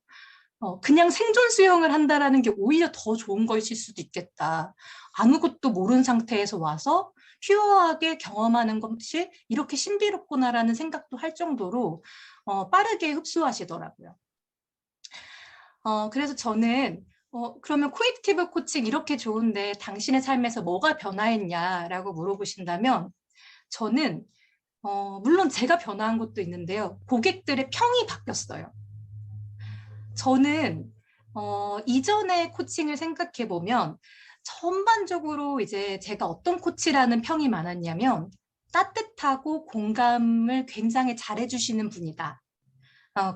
그냥 생존 수영을 한다라는 게 오히려 더 좋은 것일 수도 있겠다. 아무것도 모르는 상태에서 와서 퓨어하게 경험하는 것이 이렇게 신비롭구나라는 생각도 할 정도로 빠르게 흡수하시더라고요. 그래서 저는 그러면 코액티브 코칭 이렇게 좋은데 당신의 삶에서 뭐가 변화했냐라고 물어보신다면 저는 물론 제가 변화한 것도 있는데요. 고객들의 평이 바뀌었어요. 저는 이전의 코칭을 생각해 보면 전반적으로 이제 제가 어떤 코치라는 평이 많았냐면 따뜻하고 공감을 굉장히 잘해주시는 분이다.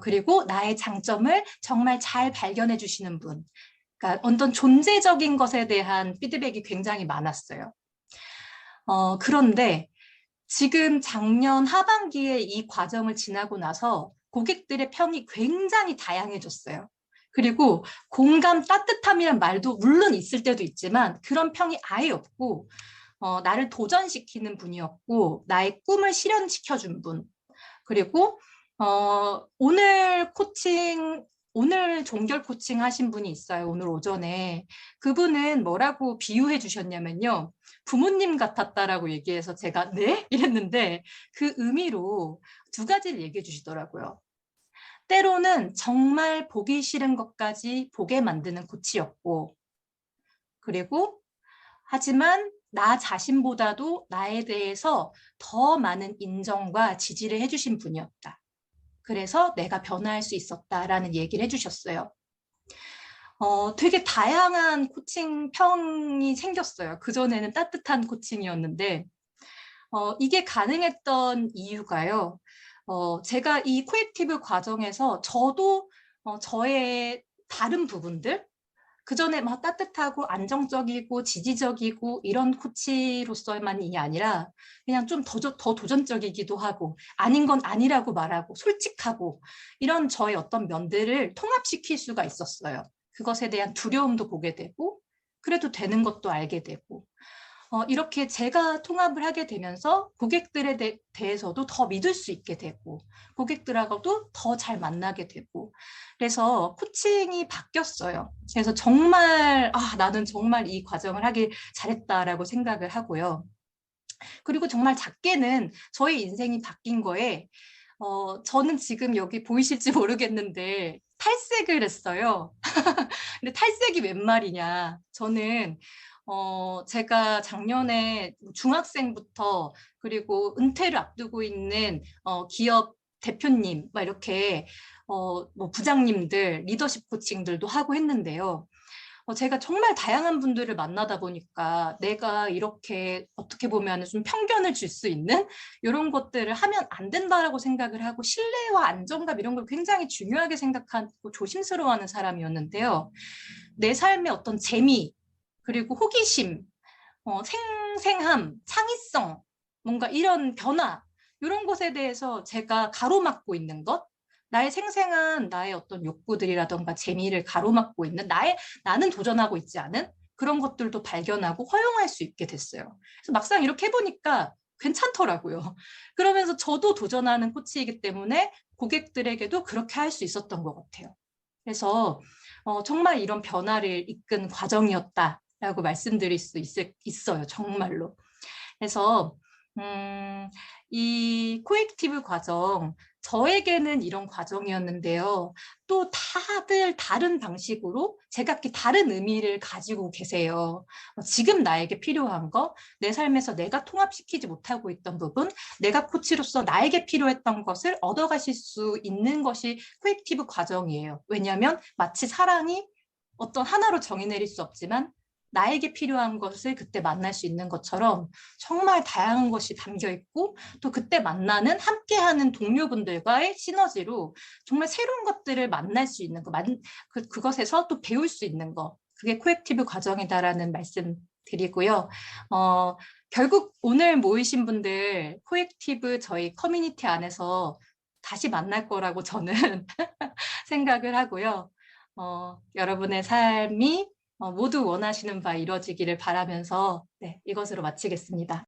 그리고 나의 장점을 정말 잘 발견해 주시는 분. 그러니까 어떤 존재적인 것에 대한 피드백이 굉장히 많았어요. 그런데 지금 작년 하반기에 이 과정을 지나고 나서 고객들의 평이 굉장히 다양해졌어요. 그리고 공감, 따뜻함이란 말도 물론 있을 때도 있지만 그런 평이 아예 없고 나를 도전시키는 분이었고 나의 꿈을 실현시켜준 분. 그리고 오늘 종결 코칭 하신 분이 있어요. 오늘 오전에. 그분은 뭐라고 비유해 주셨냐면요. 부모님 같았다라고 얘기해서 제가 네? 이랬는데 그 의미로 두 가지를 얘기해 주시더라고요. 때로는 정말 보기 싫은 것까지 보게 만드는 코치였고, 그리고 하지만 나 자신보다도 나에 대해서 더 많은 인정과 지지를 해주신 분이었다. 그래서 내가 변화할 수 있었다라는 얘기를 해주셨어요. 되게 다양한 코칭 평이 생겼어요. 그전에는 따뜻한 코칭이었는데 이게 가능했던 이유가요. 제가 이 코액티브 과정에서 저도 저의 다른 부분들, 그전에 막 따뜻하고 안정적이고 지지적이고 이런 코치로서만이 아니라 그냥 좀 더 도전적이기도 하고 아닌 건 아니라고 말하고 솔직하고 이런 저의 어떤 면들을 통합시킬 수가 있었어요. 그것에 대한 두려움도 보게 되고 그래도 되는 것도 알게 되고 이렇게 제가 통합을 하게 되면서 고객들에 대해서도 더 믿을 수 있게 되고 고객들하고도 더 잘 만나게 되고 그래서 코칭이 바뀌었어요. 그래서 정말 나는 정말 이 과정을 하길 잘했다라고 생각을 하고요. 그리고 정말 작게는 저의 인생이 바뀐 거에 저는 지금 여기 보이실지 모르겠는데 탈색을 했어요. 근데 탈색이 웬 말이냐. 저는 제가 작년에 중학생부터 그리고 은퇴를 앞두고 있는 기업 대표님, 막 이렇게 뭐 부장님들, 리더십 코칭들도 하고 했는데요. 제가 정말 다양한 분들을 만나다 보니까 내가 이렇게 어떻게 보면 좀 편견을 줄 수 있는 이런 것들을 하면 안 된다라고 생각을 하고 신뢰와 안정감 이런 걸 굉장히 중요하게 생각하고 조심스러워하는 사람이었는데요. 내 삶의 어떤 재미, 그리고 호기심, 생생함, 창의성, 뭔가 이런 변화, 이런 것에 대해서 제가 가로막고 있는 것, 나의 생생한 나의 어떤 욕구들이라던가 재미를 가로막고 있는 나는 도전하고 있지 않은 그런 것들도 발견하고 허용할 수 있게 됐어요. 그래서 막상 이렇게 해보니까 괜찮더라고요. 그러면서 저도 도전하는 코치이기 때문에 고객들에게도 그렇게 할 수 있었던 것 같아요. 그래서 정말 이런 변화를 이끈 과정이었다라고 말씀드릴 수 있어요. 정말로. 그래서 이 코액티브 과정, 저에게는 이런 과정이었는데요. 또 다들 다른 방식으로 제각기 다른 의미를 가지고 계세요. 지금 나에게 필요한 거, 내 삶에서 내가 통합시키지 못하고 있던 부분, 내가 코치로서 나에게 필요했던 것을 얻어가실 수 있는 것이 코액티브 과정이에요. 왜냐하면 마치 사랑이 어떤 하나로 정의 내릴 수 없지만 나에게 필요한 것을 그때 만날 수 있는 것처럼 정말 다양한 것이 담겨 있고 또 그때 만나는 함께하는 동료분들과의 시너지로 정말 새로운 것들을 만날 수 있는 거, 그것에서 또 배울 수 있는 거, 그게 코액티브 과정이다라는 말씀 드리고요. 결국 오늘 모이신 분들 코액티브 저희 커뮤니티 안에서 다시 만날 거라고 저는 생각을 하고요. 여러분의 삶이 모두 원하시는 바 이루어지기를 바라면서 네, 이것으로 마치겠습니다.